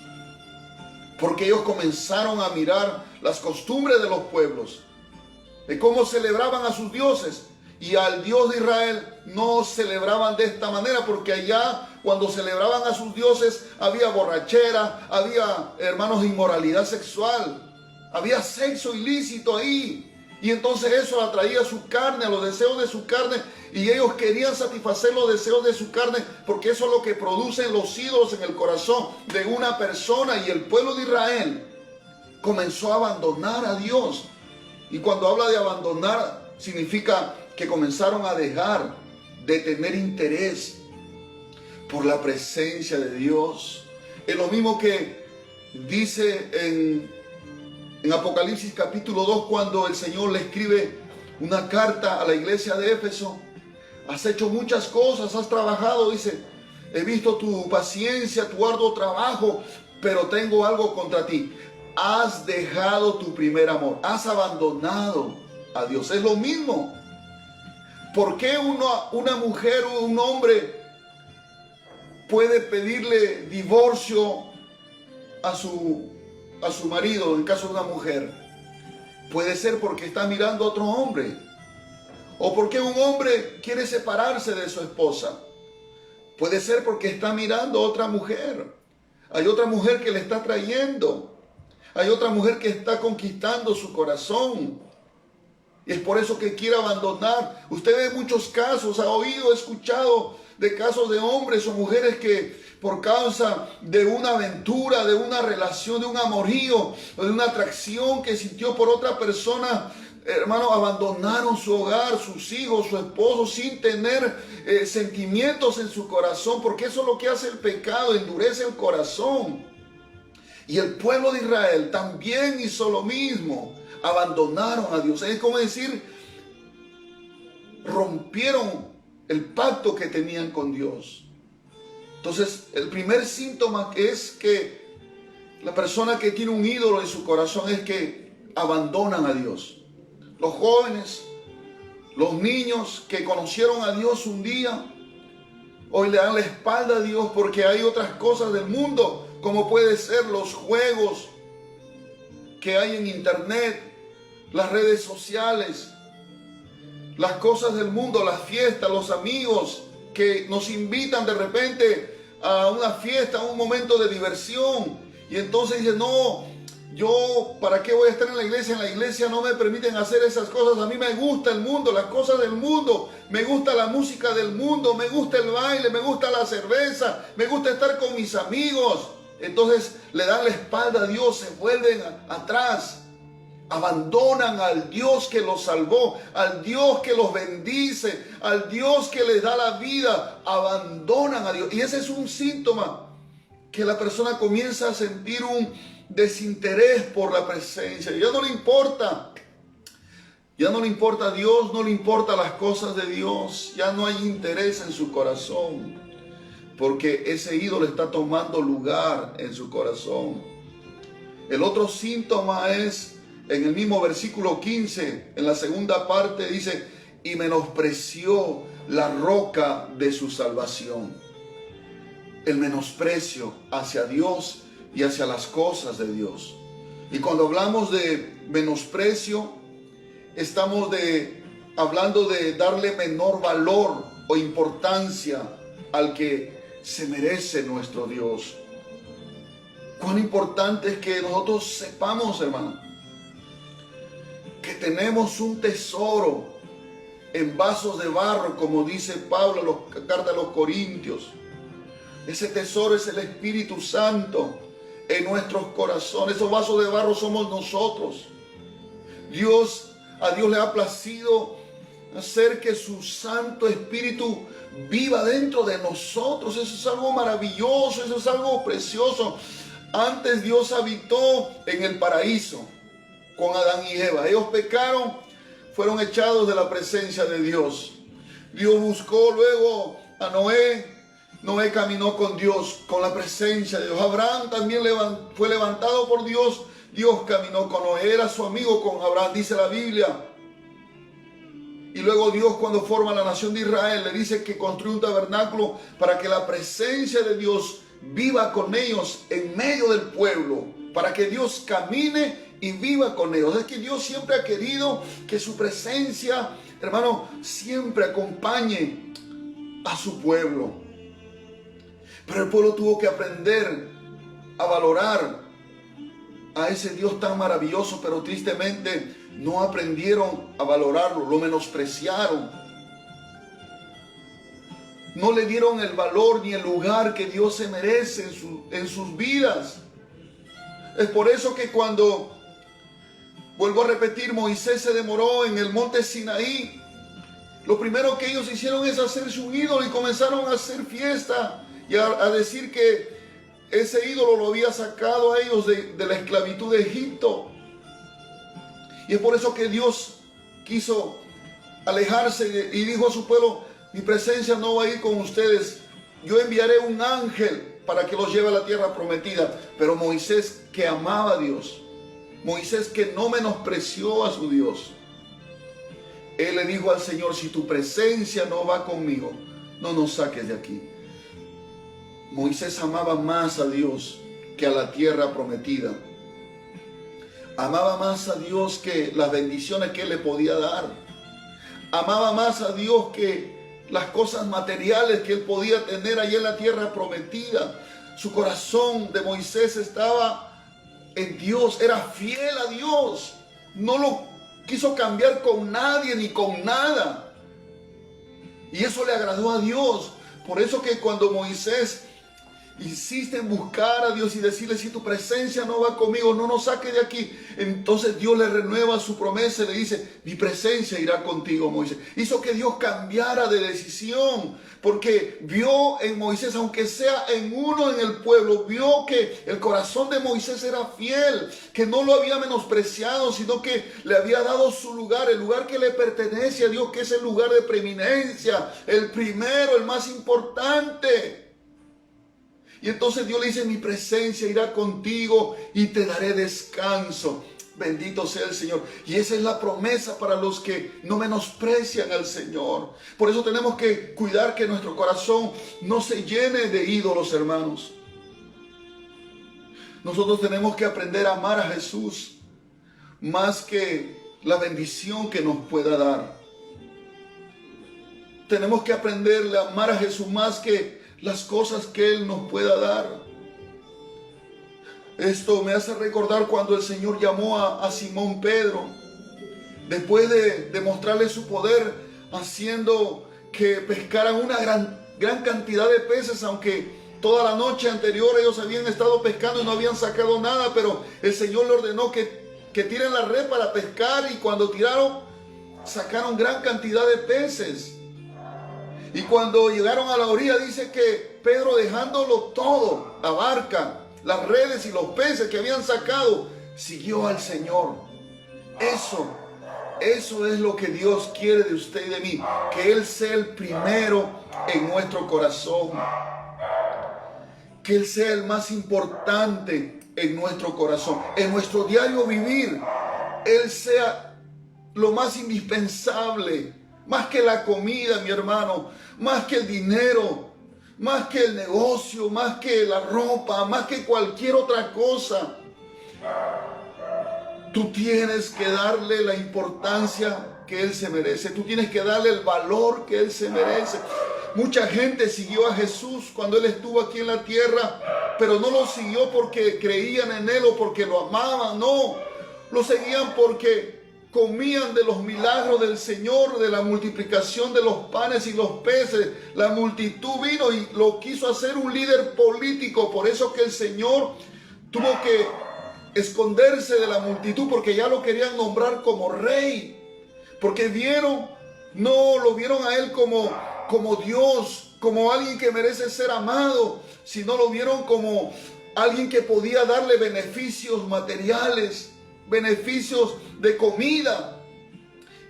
Porque ellos comenzaron a mirar las costumbres de los pueblos, de cómo celebraban a sus dioses, y al Dios de Israel no celebraban de esta manera, porque allá cuando celebraban a sus dioses había borrachera, había, hermanos, inmoralidad sexual, había sexo ilícito ahí, y entonces eso atraía a su carne, a los deseos de su carne, y ellos querían satisfacer los deseos de su carne, porque eso es lo que producen los ídolos en el corazón de una persona. Y el pueblo de Israel comenzó a abandonar a Dios, y cuando habla de abandonar significa que comenzaron a dejar de tener interés por la presencia de Dios. Es lo mismo que dice en Apocalipsis capítulo 2, cuando el Señor le escribe una carta a la iglesia de Éfeso. Has hecho muchas cosas, has trabajado, dice, he visto tu paciencia, tu arduo trabajo, pero tengo algo contra ti. Has dejado tu primer amor, has abandonado a Dios. Es lo mismo. ¿Por qué una mujer o un hombre puede pedirle divorcio a su marido en caso de una mujer? Puede ser porque está mirando a otro hombre. ¿O porque un hombre quiere separarse de su esposa? Puede ser porque está mirando a otra mujer. Hay otra mujer que le está trayendo. Hay otra mujer que está conquistando su corazón. Y es por eso que quiere abandonar. Usted ve muchos casos, ha oído, escuchado de casos de hombres o mujeres que por causa de una aventura, de una relación, de un amorío, o de una atracción que sintió por otra persona, hermano, abandonaron su hogar, sus hijos, su esposo, sin tener sentimientos en su corazón, porque eso es lo que hace el pecado, endurece el corazón. Y el pueblo de Israel también hizo lo mismo, abandonaron a Dios. Es como decir, rompieron el pacto que tenían con Dios. Entonces, el primer síntoma es que la persona que tiene un ídolo en su corazón es que abandonan a Dios. Los jóvenes, los niños que conocieron a Dios un día, hoy le dan la espalda a Dios porque hay otras cosas del mundo, como puede ser los juegos que hay en internet, las redes sociales, las cosas del mundo, las fiestas, los amigos que nos invitan de repente a una fiesta, a un momento de diversión, y entonces dicen, no, yo ¿para qué voy a estar en la iglesia? En la iglesia no me permiten hacer esas cosas. A mí me gusta el mundo, las cosas del mundo, me gusta la música del mundo, me gusta el baile, me gusta la cerveza, me gusta estar con mis amigos. Entonces le dan la espalda a Dios, se vuelven atrás, abandonan al Dios que los salvó, al Dios que los bendice, al Dios que les da la vida, abandonan a Dios. Y ese es un síntoma que la persona comienza a sentir un desinterés por la presencia. Ya no le importa a Dios, no le importan las cosas de Dios, ya no hay interés en su corazón, porque ese ídolo está tomando lugar en su corazón. El otro síntoma es, en el mismo versículo 15, en la segunda parte dice, y menospreció la roca de su salvación. El menosprecio hacia Dios y hacia las cosas de Dios. Y cuando hablamos de menosprecio, estamos hablando de darle menor valor o importancia al que se merece nuestro Dios. Cuán importante es que nosotros sepamos, hermano, que tenemos un tesoro en vasos de barro, como dice Pablo en la carta a los Corintios. Ese tesoro es el Espíritu Santo en nuestros corazones. Esos vasos de barro somos nosotros. A Dios le ha placido hacer que su Santo Espíritu viva dentro de nosotros. Eso es algo maravilloso, eso es algo precioso. Antes Dios habitó en el paraíso con Adán y Eva. Ellos pecaron, fueron echados de la presencia de Dios. Dios buscó luego a Noé. Noé caminó con Dios, con la presencia de Dios. Abraham también fue levantado por Dios. Dios caminó con Noé, era su amigo con Abraham, dice la Biblia. Y luego Dios, cuando forma la nación de Israel, le dice que construye un tabernáculo para que la presencia de Dios viva con ellos en medio del pueblo, para que Dios camine y viva con ellos. Es que Dios siempre ha querido que su presencia, hermano, siempre acompañe a su pueblo. Pero el pueblo tuvo que aprender a valorar a ese Dios tan maravilloso, pero tristemente no aprendieron a valorarlo, lo menospreciaron. No le dieron el valor ni el lugar que Dios se merece en sus vidas. Es por eso que cuando, vuelvo a repetir, Moisés se demoró en el monte Sinaí, lo primero que ellos hicieron es hacerse un ídolo y comenzaron a hacer fiesta y a decir que ese ídolo lo había sacado a ellos de la esclavitud de Egipto. Y es por eso que Dios quiso alejarse y dijo a su pueblo, mi presencia no va a ir con ustedes, yo enviaré un ángel para que los lleve a la tierra prometida. Pero Moisés, que amaba a Dios, Moisés que no menospreció a su Dios, él le dijo al Señor, si tu presencia no va conmigo, no nos saques de aquí. Moisés amaba más a Dios que a la tierra prometida. Amaba más a Dios que las bendiciones que Él le podía dar. Amaba más a Dios que las cosas materiales que Él podía tener allí en la tierra prometida. Su corazón de Moisés estaba en Dios, era fiel a Dios. No lo quiso cambiar con nadie ni con nada. Y eso le agradó a Dios. Por eso que cuando Moisés insiste en buscar a Dios y decirle, si tu presencia no va conmigo, no nos saque de aquí. Entonces Dios le renueva su promesa y le dice, mi presencia irá contigo, Moisés. Hizo que Dios cambiara de decisión, porque vio en Moisés, aunque sea en uno en el pueblo, vio que el corazón de Moisés era fiel, que no lo había menospreciado, sino que le había dado su lugar, el lugar que le pertenece a Dios, que es el lugar de preeminencia, el primero, el más importante. Y entonces Dios le dice, mi presencia irá contigo y te daré descanso. Bendito sea el Señor. Y esa es la promesa para los que no menosprecian al Señor. Por eso tenemos que cuidar que nuestro corazón no se llene de ídolos, hermanos. Nosotros tenemos que aprender a amar a Jesús más que la bendición que nos pueda dar. Tenemos que aprender a amar a Jesús más que las cosas que Él nos pueda dar. Esto me hace recordar cuando el Señor llamó a Simón Pedro, después de demostrarle su poder, haciendo que pescaran una gran cantidad de peces, aunque toda la noche anterior ellos habían estado pescando y no habían sacado nada, pero el Señor le ordenó que tiren la red para pescar, y cuando tiraron, sacaron gran cantidad de peces. Y cuando llegaron a la orilla, dice que Pedro, dejándolo todo, la barca, las redes y los peces que habían sacado, siguió al Señor. Eso es lo que Dios quiere de usted y de mí, que Él sea el primero en nuestro corazón, que Él sea el más importante en nuestro corazón, en nuestro diario vivir, Él sea lo más indispensable, más que la comida, mi hermano, más que el dinero, más que el negocio, más que la ropa, más que cualquier otra cosa. Tú tienes que darle la importancia que Él se merece. Tú tienes que darle el valor que Él se merece. Mucha gente siguió a Jesús cuando Él estuvo aquí en la tierra, pero no lo siguió porque creían en Él o porque lo amaban. No, lo seguían porque comían de los milagros del Señor, de la multiplicación de los panes y los peces. La multitud vino y lo quiso hacer un líder político. Por eso que el Señor tuvo que esconderse de la multitud, porque ya lo querían nombrar como rey, porque lo vieron a Él como Dios, como alguien que merece ser amado, sino lo vieron como alguien que podía darle beneficios materiales, beneficios de comida.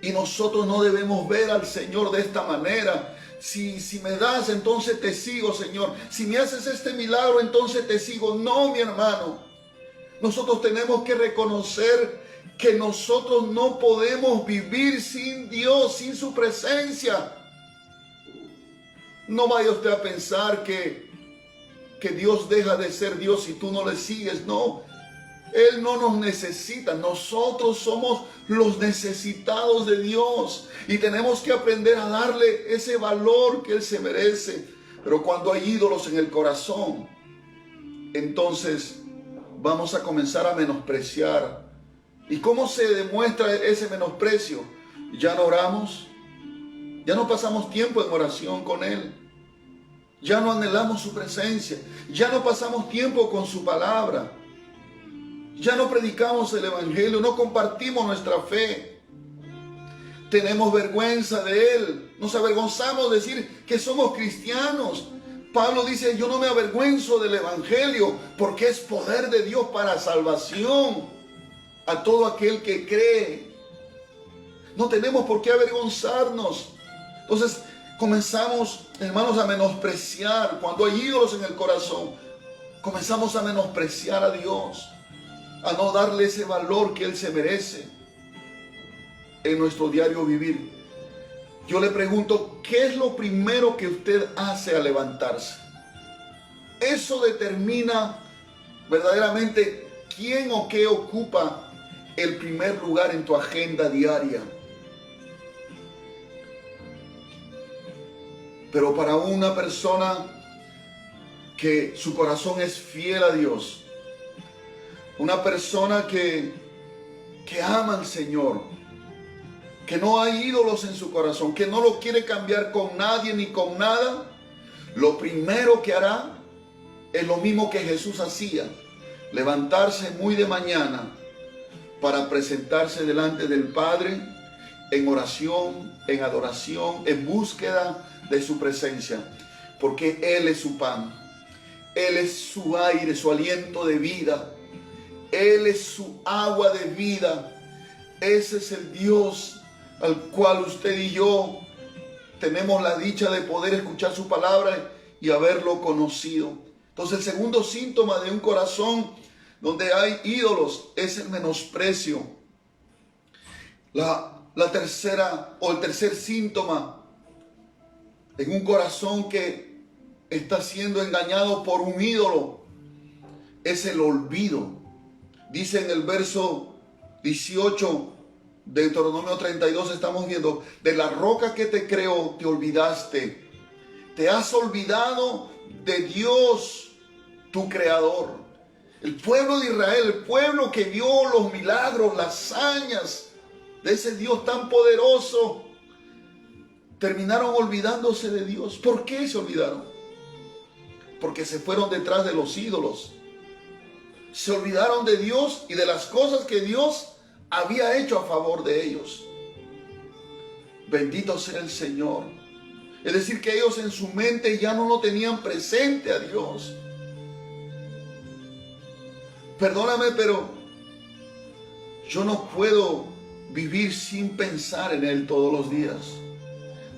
Y nosotros no debemos ver al Señor de esta manera. Si me das, entonces te sigo, Señor. Si me haces este milagro, entonces te sigo. No, mi hermano. Nosotros tenemos que reconocer que nosotros no podemos vivir sin Dios, sin su presencia. No vaya usted a pensar que Dios deja de ser Dios si tú no le sigues. No, Él no nos necesita. Nosotros somos los necesitados de Dios y tenemos que aprender a darle ese valor que Él se merece. Pero cuando hay ídolos en el corazón, entonces vamos a comenzar a menospreciar. ¿Y cómo se demuestra ese menosprecio? Ya no oramos, ya no pasamos tiempo en oración con Él, ya no anhelamos su presencia, ya no pasamos tiempo con su palabra, ya no predicamos el evangelio, no compartimos nuestra fe, tenemos vergüenza de Él, nos avergonzamos de decir que somos cristianos. Pablo dice, yo no me avergüenzo del evangelio porque es poder de Dios para salvación a todo aquel que cree. No tenemos por qué avergonzarnos. Entonces comenzamos, hermanos, a menospreciar. Cuando hay ídolos en el corazón, comenzamos a menospreciar a Dios, a no darle ese valor que Él se merece en nuestro diario vivir. Yo le pregunto, ¿qué es lo primero que usted hace al levantarse? Eso determina verdaderamente quién o qué ocupa el primer lugar en tu agenda diaria. Pero para una persona que su corazón es fiel a Dios, una persona que ama al Señor, que no hay ídolos en su corazón, que no lo quiere cambiar con nadie ni con nada, lo primero que hará es lo mismo que Jesús hacía: levantarse muy de mañana para presentarse delante del Padre en oración, en adoración, en búsqueda de su presencia, porque Él es su pan, Él es su aire, su aliento de vida, Él es su agua de vida. Ese es el Dios al cual usted y yo tenemos la dicha de poder escuchar su palabra y haberlo conocido. Entonces, el segundo síntoma de un corazón donde hay ídolos es el menosprecio. La tercera o el tercer síntoma en un corazón que está siendo engañado por un ídolo es el olvido. Dice en el verso 18 de Deuteronomio 32, estamos viendo: de la roca que te creó te olvidaste. Te has olvidado de Dios, tu creador. El pueblo de Israel, el pueblo que vio los milagros, las hazañas de ese Dios tan poderoso, terminaron olvidándose de Dios. ¿Por qué se olvidaron? Porque se fueron detrás de los ídolos. Se olvidaron de Dios y de las cosas que Dios había hecho a favor de ellos. Bendito sea el Señor. Es decir, que ellos en su mente ya no lo tenían presente a Dios. Perdóname, pero yo no puedo vivir sin pensar en Él todos los días.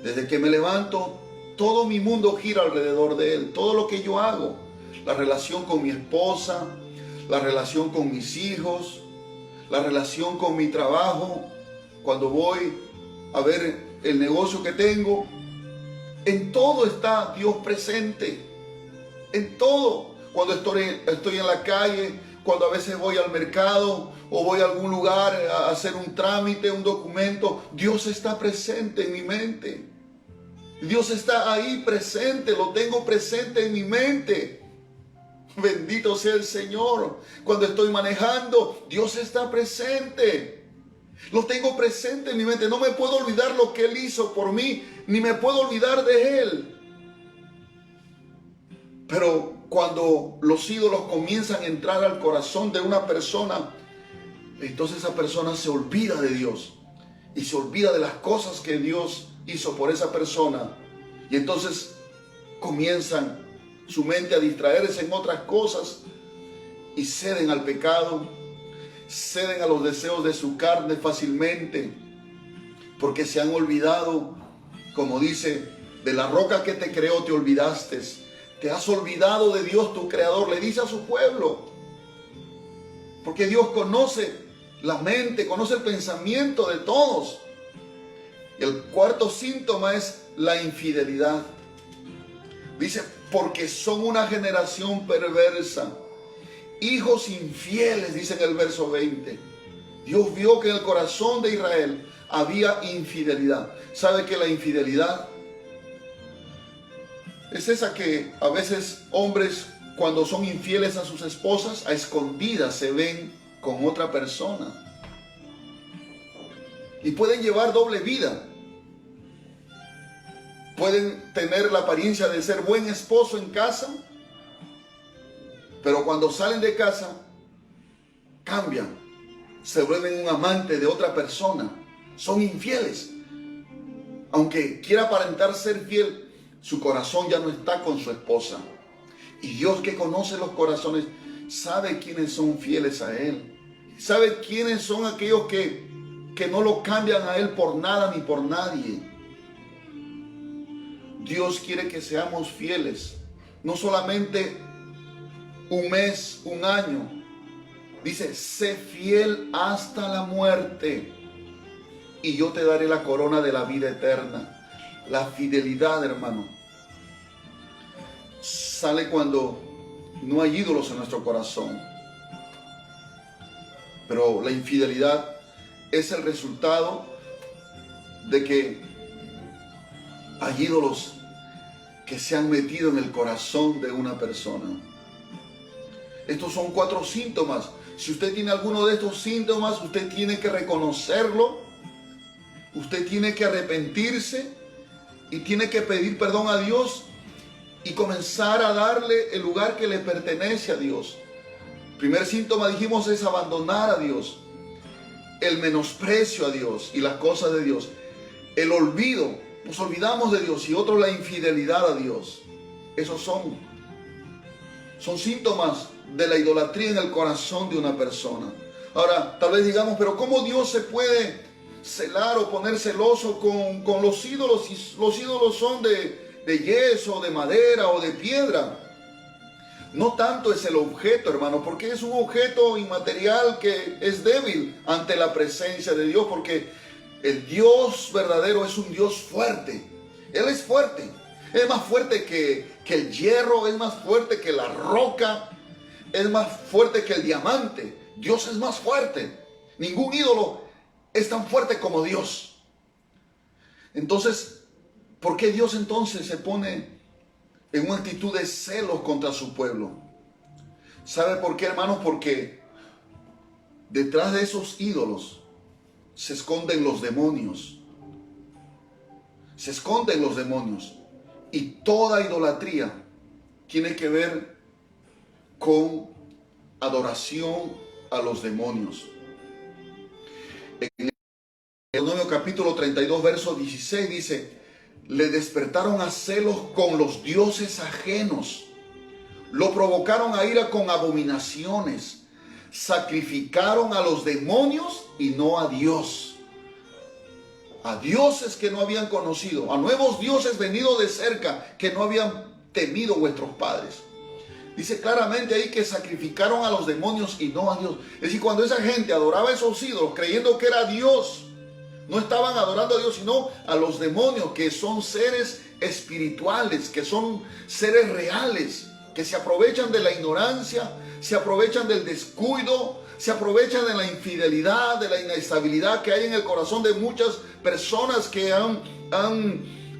Desde que me levanto, todo mi mundo gira alrededor de Él. Todo lo que yo hago, la relación con mi esposa, la relación con mis hijos, la relación con mi trabajo, cuando voy a ver el negocio que tengo. En todo está Dios presente, en todo. Cuando estoy en la calle, cuando a veces voy al mercado o voy a algún lugar a hacer un trámite, un documento, Dios está presente en mi mente. Dios está ahí presente, lo tengo presente en mi mente. Bendito sea el Señor. Cuando estoy manejando, Dios está presente. Lo tengo presente en mi mente. No me puedo olvidar lo que Él hizo por mí, ni me puedo olvidar de Él. Pero cuando los ídolos comienzan a entrar al corazón de una persona, entonces esa persona se olvida de Dios y se olvida de las cosas que Dios hizo por esa persona. Y entonces comienzan su mente a distraerse en otras cosas y ceden al pecado, ceden a los deseos de su carne fácilmente, porque se han olvidado, como dice, de la roca que te creó te olvidaste. Te has olvidado de Dios tu creador, le dice a su pueblo. Porque Dios conoce la mente, conoce el pensamiento de todos. Y el cuarto síntoma es la infidelidad. Dice, porque son una generación perversa, hijos infieles, dice en el verso 20. Dios vio que en el corazón de Israel había infidelidad. ¿Sabe que la infidelidad es esa que a veces hombres, cuando son infieles a sus esposas, a escondidas se ven con otra persona? Y pueden llevar doble vida. Pueden tener la apariencia de ser buen esposo en casa, pero cuando salen de casa, cambian. Se vuelven un amante de otra persona. Son infieles. Aunque quiera aparentar ser fiel, su corazón ya no está con su esposa. Y Dios, que conoce los corazones, sabe quiénes son fieles a Él. Sabe quiénes son aquellos que no lo cambian a Él por nada ni por nadie. Dios quiere que seamos fieles. No solamente un mes, un año. Dice, sé fiel hasta la muerte y yo te daré la corona de la vida eterna. La fidelidad, hermano, sale cuando no hay ídolos en nuestro corazón. Pero la infidelidad es el resultado de que hay ídolos que se han metido en el corazón de una persona. Estos son 4 síntomas. Si usted tiene alguno de estos síntomas, usted tiene que reconocerlo. Usted tiene que arrepentirse y tiene que pedir perdón a Dios y comenzar a darle el lugar que le pertenece a Dios. Primer síntoma, dijimos, es abandonar a Dios. El menosprecio a Dios y las cosas de Dios. El olvido, nos olvidamos de Dios. Y otro, la infidelidad a Dios. Esos son síntomas de la idolatría en el corazón de una persona. Ahora, tal vez digamos, pero ¿cómo Dios se puede celar o poner celoso con los ídolos? Si los ídolos son de yeso, de madera o de piedra. No tanto es el objeto, hermano, porque es un objeto inmaterial que es débil ante la presencia de Dios, porque el Dios verdadero es un Dios fuerte. Él es fuerte. Es más fuerte que el hierro, es más fuerte que la roca, es más fuerte que el diamante. Dios es más fuerte. Ningún ídolo es tan fuerte como Dios. Entonces, ¿por qué Dios entonces se pone en una actitud de celos contra su pueblo? ¿Sabe por qué, hermanos? Porque detrás de esos ídolos se esconden los demonios. Se esconden los demonios. Y toda idolatría tiene que ver con adoración a los demonios. En Deuteronomio capítulo 32, verso 16 dice: le despertaron a celos con los dioses ajenos, lo provocaron a ira con abominaciones, sacrificaron a los demonios y no a Dios. A dioses que no habían conocido, a nuevos dioses venidos de cerca que no habían temido vuestros padres. Dice claramente ahí que sacrificaron a los demonios y no a Dios. Es decir, cuando esa gente adoraba a esos ídolos creyendo que era Dios, no estaban adorando a Dios, sino a los demonios, que son seres espirituales, que son seres reales, que se aprovechan de la ignorancia, se aprovechan del descuido, se aprovechan de la infidelidad, de la inestabilidad que hay en el corazón de muchas personas que han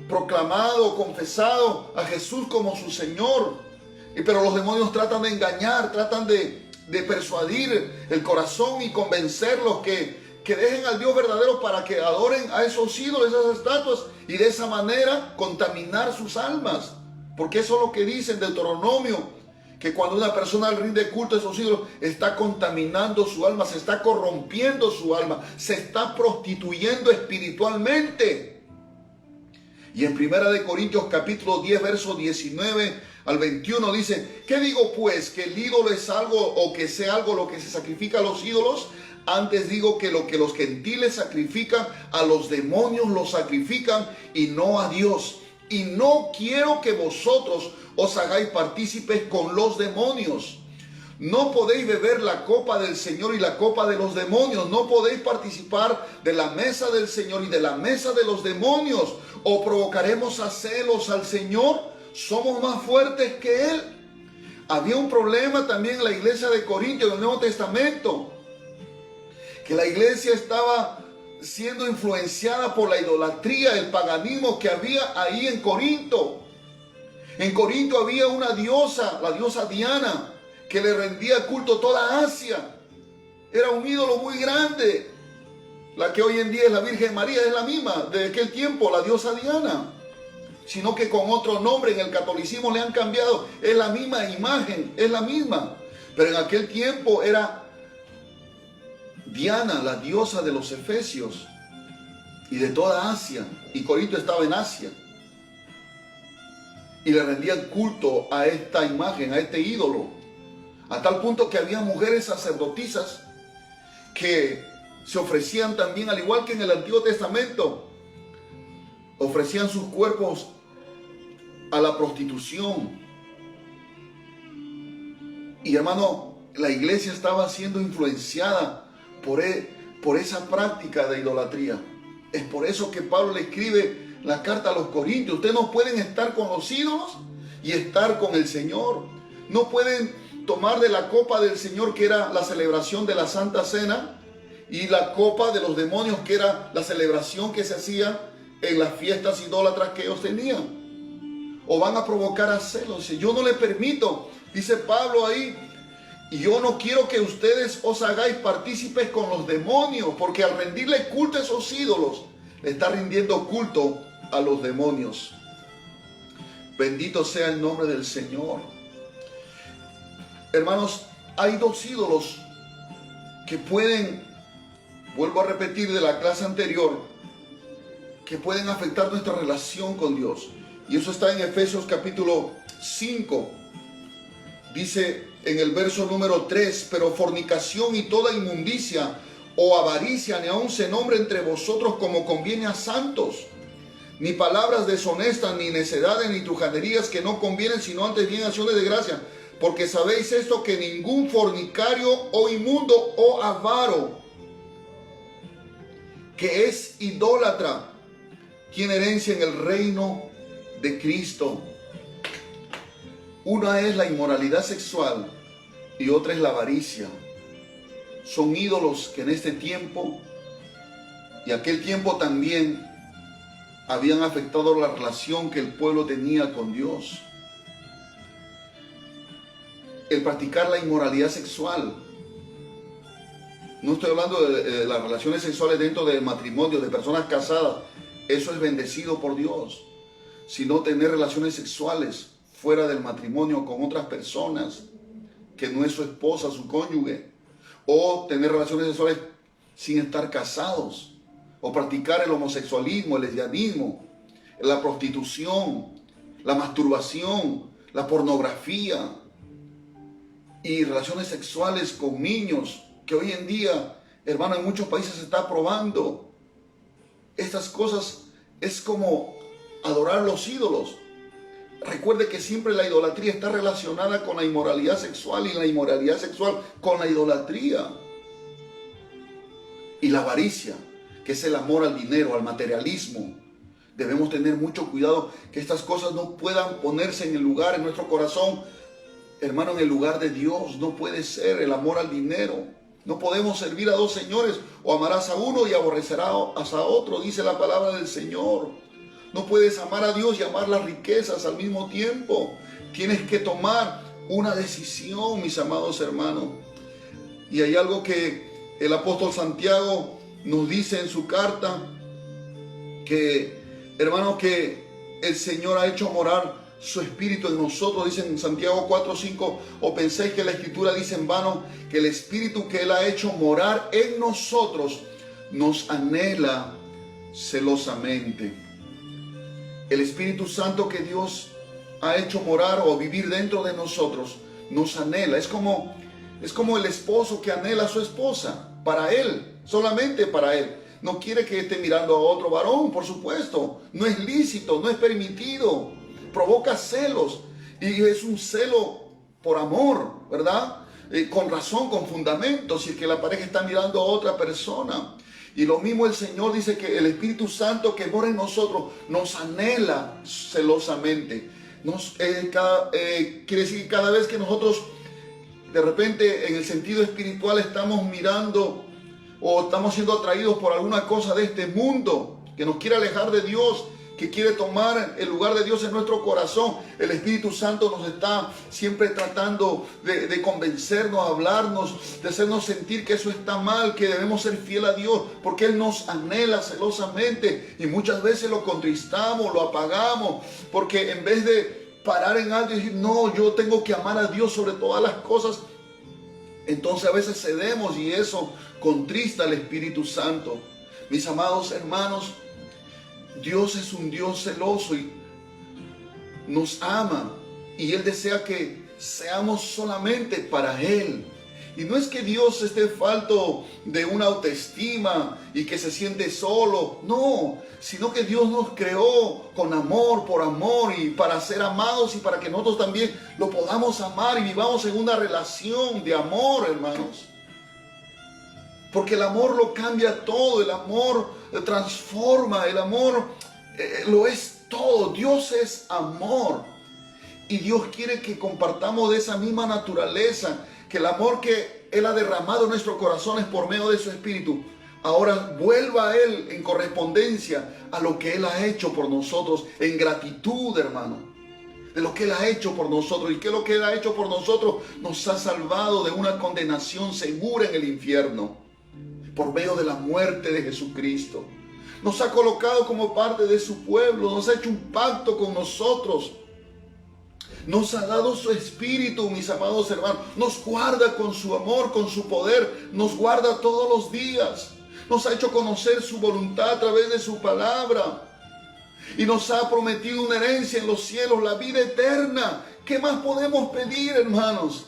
proclamado, confesado a Jesús como su Señor. Pero los demonios tratan de engañar, tratan de persuadir el corazón y convencerlos que dejen al Dios verdadero para que adoren a esos ídolos, esas estatuas, y de esa manera contaminar sus almas. Porque eso es lo que dice en Deuteronomio, que cuando una persona rinde culto a esos ídolos, está contaminando su alma, se está corrompiendo su alma, se está prostituyendo espiritualmente. Y en 1 Corintios capítulo 10, verso 19 al 21 dice: ¿qué digo pues? ¿Que el ídolo es algo o que sea algo lo que se sacrifica a los ídolos? Antes digo que lo que los gentiles sacrifican, a los demonios los sacrifican y no a Dios. Y no quiero que vosotros os hagáis partícipes con los demonios. No podéis beber la copa del Señor y la copa de los demonios. No podéis participar de la mesa del Señor y de la mesa de los demonios. ¿O provocaremos a celos al Señor? ¿Somos más fuertes que Él? Había un problema también en la iglesia de Corinto, en el Nuevo Testamento, que la iglesia estaba siendo influenciada por la idolatría, el paganismo que había ahí en Corinto. En Corinto había una diosa, la diosa Diana, que le rendía culto a toda Asia. Era un ídolo muy grande. La que hoy en día es la Virgen María es la misma de aquel tiempo, la diosa Diana. Sino que con otro nombre en el catolicismo le han cambiado. Es la misma imagen, es la misma. Pero en aquel tiempo era Diana, la diosa de los efesios y de toda Asia. Y Corinto estaba en Asia. Y le rendían culto a esta imagen, a este ídolo. A tal punto que había mujeres sacerdotisas que se ofrecían también, al igual que en el Antiguo Testamento, ofrecían sus cuerpos a la prostitución. Y hermano, la iglesia estaba siendo influenciada por esa práctica de idolatría. Es por eso que Pablo le escribe la carta a los Corintios: ustedes no pueden estar con los ídolos y estar con el Señor. No pueden tomar de la copa del Señor, que era la celebración de la Santa Cena, y la copa de los demonios, que era la celebración que se hacía en las fiestas idólatras que ellos tenían. O van a provocar a celos. Yo no le permito, dice Pablo ahí, y yo no quiero que ustedes os hagáis partícipes con los demonios, porque al rendirle culto a esos ídolos, le está rindiendo culto a los demonios. Bendito sea el nombre del Señor. Hermanos, hay dos ídolos que pueden, vuelvo a repetir de la clase anterior, que pueden afectar nuestra relación con Dios. Y eso está en Efesios capítulo 5. Dice en el verso número 3: pero fornicación y toda inmundicia o avaricia ni aun se nombre entre vosotros como conviene a santos, ni palabras deshonestas, ni necedades, ni trujanerías que no convienen, sino antes bien acciones de gracia. Porque sabéis esto, que ningún fornicario o inmundo o avaro, que es idólatra, tiene herencia en el reino de Cristo. Una es la inmoralidad sexual y otra es la avaricia. Son ídolos que en este tiempo y aquel tiempo también habían afectado la relación que el pueblo tenía con Dios. El practicar la inmoralidad sexual. No estoy hablando de las relaciones sexuales dentro del matrimonio, de personas casadas. Eso es bendecido por Dios. Sino tener relaciones sexuales fuera del matrimonio con otras personas que no es su esposa, su cónyuge. O tener relaciones sexuales sin estar casados. O practicar el homosexualismo, el lesbianismo, la prostitución, la masturbación, la pornografía y relaciones sexuales con niños, que hoy en día, hermano, en muchos países se está aprobando. Estas cosas es como adorar los ídolos. Recuerde que siempre la idolatría está relacionada con la inmoralidad sexual y la inmoralidad sexual con la idolatría. Y la avaricia, que es el amor al dinero, al materialismo. Debemos tener mucho cuidado que estas cosas no puedan ponerse en el lugar, en nuestro corazón. Hermano, en el lugar de Dios no puede ser el amor al dinero. No podemos servir a dos señores, o amarás a uno y aborrecerás a otro, dice la palabra del Señor. No puedes amar a Dios y amar las riquezas al mismo tiempo. Tienes que tomar una decisión, mis amados hermanos. Y hay algo que el apóstol Santiago nos dice en su carta, que, hermano, que el Señor ha hecho morar su espíritu en nosotros. Dice en Santiago 4:5, o penséis que la escritura dice en vano, que el espíritu que Él ha hecho morar en nosotros nos anhela celosamente. El Espíritu Santo que Dios ha hecho morar o vivir dentro de nosotros nos anhela. Es como el esposo que anhela a su esposa, para él, solamente para él. No quiere que esté mirando a otro varón, por supuesto. No es lícito, no es permitido. Provoca celos. Y es un celo por amor, ¿verdad? Con razón, con fundamento, si es que la pareja está mirando a otra persona. Y lo mismo el Señor dice que el Espíritu Santo que mora en nosotros nos anhela celosamente. Quiere decir que cada vez que nosotros de repente en el sentido espiritual estamos mirando o estamos siendo atraídos por alguna cosa de este mundo que nos quiere alejar de Dios, que quiere tomar el lugar de Dios en nuestro corazón, el Espíritu Santo nos está siempre tratando de convencernos, hablarnos, de hacernos sentir que eso está mal, que debemos ser fiel a Dios, porque Él nos anhela celosamente y muchas veces lo contristamos, lo apagamos, porque en vez de parar en alto y decir, no, yo tengo que amar a Dios sobre todas las cosas, entonces a veces cedemos y eso contrista al Espíritu Santo. Mis amados hermanos, Dios es un Dios celoso y nos ama y Él desea que seamos solamente para Él. Y no es que Dios esté falto de una autoestima y que se siente solo, no, sino que Dios nos creó con amor, por amor y para ser amados y para que nosotros también lo podamos amar y vivamos en una relación de amor, hermanos. Porque el amor lo cambia todo, el amor transforma, el amor lo es todo. Dios es amor. Y Dios quiere que compartamos de esa misma naturaleza, que el amor que Él ha derramado en nuestros corazones por medio de su Espíritu, ahora vuelva a Él en correspondencia a lo que Él ha hecho por nosotros, en gratitud, hermano, de lo que Él ha hecho por nosotros. ¿Y qué es lo que Él ha hecho por nosotros? Nos ha salvado de una condenación segura en el infierno, por medio de la muerte de Jesucristo. Nos ha colocado como parte de su pueblo, nos ha hecho un pacto con nosotros. Nos ha dado su Espíritu, mis amados hermanos. Nos guarda con su amor, con su poder. Nos guarda todos los días. Nos ha hecho conocer su voluntad a través de su palabra. Y nos ha prometido una herencia en los cielos, la vida eterna. ¿Qué más podemos pedir, hermanos?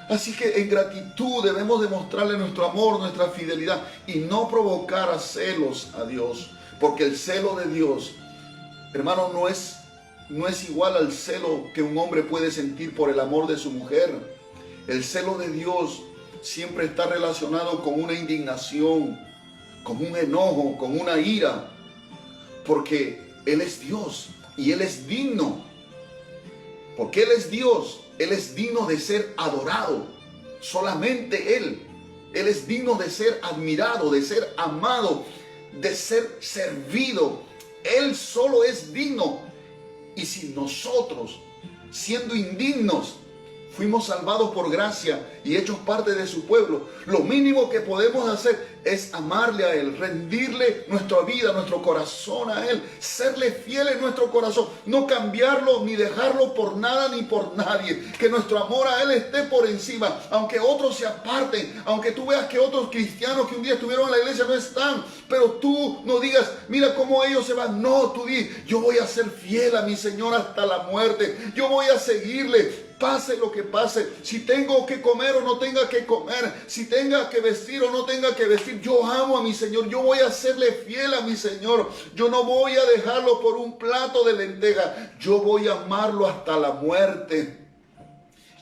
Así que en gratitud debemos demostrarle nuestro amor, nuestra fidelidad y no provocar a celos a Dios. Porque el celo de Dios, hermano, no es igual al celo que un hombre puede sentir por el amor de su mujer. El celo de Dios siempre está relacionado con una indignación, con un enojo, con una ira, porque Él es Dios y Él es digno. Porque Él es Dios, Él es digno de ser adorado, solamente Él. Él es digno de ser admirado, de ser amado, de ser servido. Él solo es digno. Y si nosotros, siendo indignos, fuimos salvados por gracia y hechos parte de su pueblo, lo mínimo que podemos hacer es amarle a Él, rendirle nuestra vida, nuestro corazón a Él, serle fiel en nuestro corazón, no cambiarlo ni dejarlo por nada ni por nadie, que nuestro amor a Él esté por encima, aunque otros se aparten, aunque tú veas que otros cristianos que un día estuvieron en la iglesia no están, pero tú no digas, mira cómo ellos se van, no, tú di, yo voy a ser fiel a mi Señor hasta la muerte, yo voy a seguirle. pase lo que pase, si tengo que comer o no tenga que comer, si tenga que vestir o no tenga que vestir, yo amo a mi Señor, yo voy a serle fiel a mi Señor, yo no voy a dejarlo por un plato de lenteja, yo voy a amarlo hasta la muerte.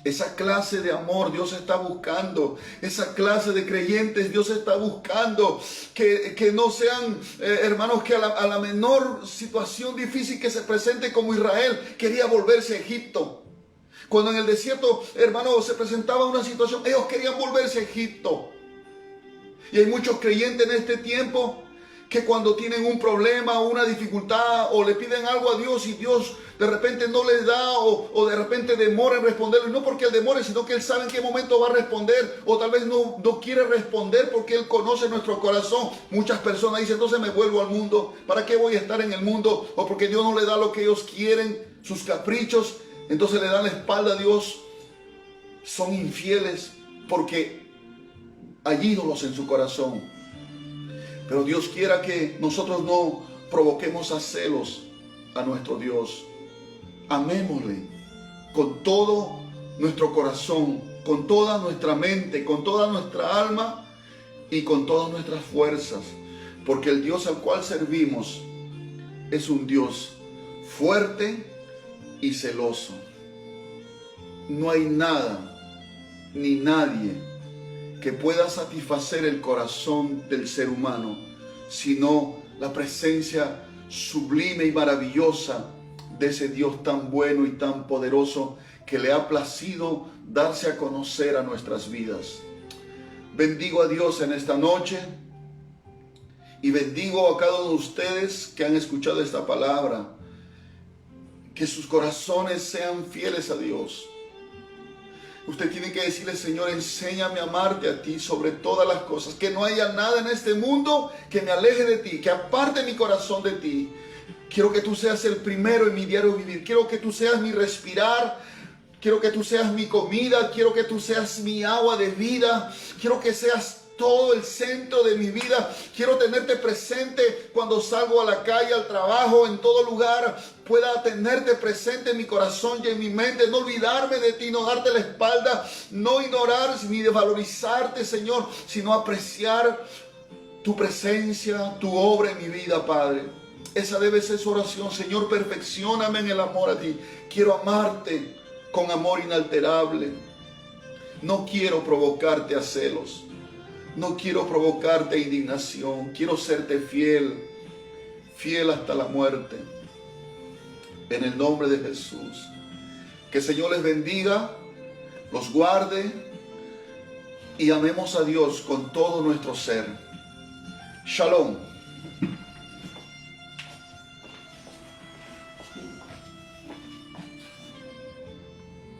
Esa clase de amor Dios está buscando, esa clase de creyentes Dios está buscando, que no sean, hermanos, que a la menor situación difícil que se presente, como Israel quería volverse a Egipto. Cuando en el desierto, hermanos, se presentaba una situación, ellos querían volverse a Egipto. Y hay muchos creyentes en este tiempo que cuando tienen un problema o una dificultad o le piden algo a Dios y Dios de repente no les da o de repente demora en responderle, no porque Él demore, sino que Él sabe en qué momento va a responder, o tal vez no quiere responder porque Él conoce nuestro corazón. Muchas personas dicen, entonces me vuelvo al mundo, ¿para qué voy a estar en el mundo? O porque Dios no le da lo que ellos quieren, sus caprichos, entonces le dan la espalda a Dios. Son infieles porque hay ídolos en su corazón. Pero Dios quiera que nosotros no provoquemos a celos a nuestro Dios. Amémosle con todo nuestro corazón, con toda nuestra mente, con toda nuestra alma y con todas nuestras fuerzas. Porque el Dios al cual servimos es un Dios fuerte y celoso. No hay nada ni nadie que pueda satisfacer el corazón del ser humano, sino la presencia sublime y maravillosa de ese Dios tan bueno y tan poderoso que le ha placido darse a conocer a nuestras vidas. Bendigo a Dios en esta noche y bendigo a cada uno de ustedes que han escuchado esta palabra, que sus corazones sean fieles a Dios. Usted tiene que decirle, Señor, enséñame a amarte a ti sobre todas las cosas. Que no haya nada en este mundo que me aleje de ti, que aparte mi corazón de ti. Quiero que tú seas el primero en mi diario vivir. Quiero que tú seas mi respirar. Quiero que tú seas mi comida. Quiero que tú seas mi agua de vida. Quiero que seas todo el centro de mi vida. Quiero tenerte presente cuando salgo a la calle, al trabajo, en todo lugar. Pueda tenerte presente en mi corazón y en mi mente. No olvidarme de ti, no darte la espalda, no ignorar ni desvalorizarte, Señor, sino apreciar tu presencia, tu obra en mi vida, Padre. Esa debe ser su oración. Señor, perfeccióname en el amor a ti. Quiero amarte con amor inalterable. No quiero provocarte a celos. No quiero provocarte indignación. Quiero serte fiel, fiel hasta la muerte. En el nombre de Jesús. Que el Señor les bendiga, los guarde y amemos a Dios con todo nuestro ser. Shalom.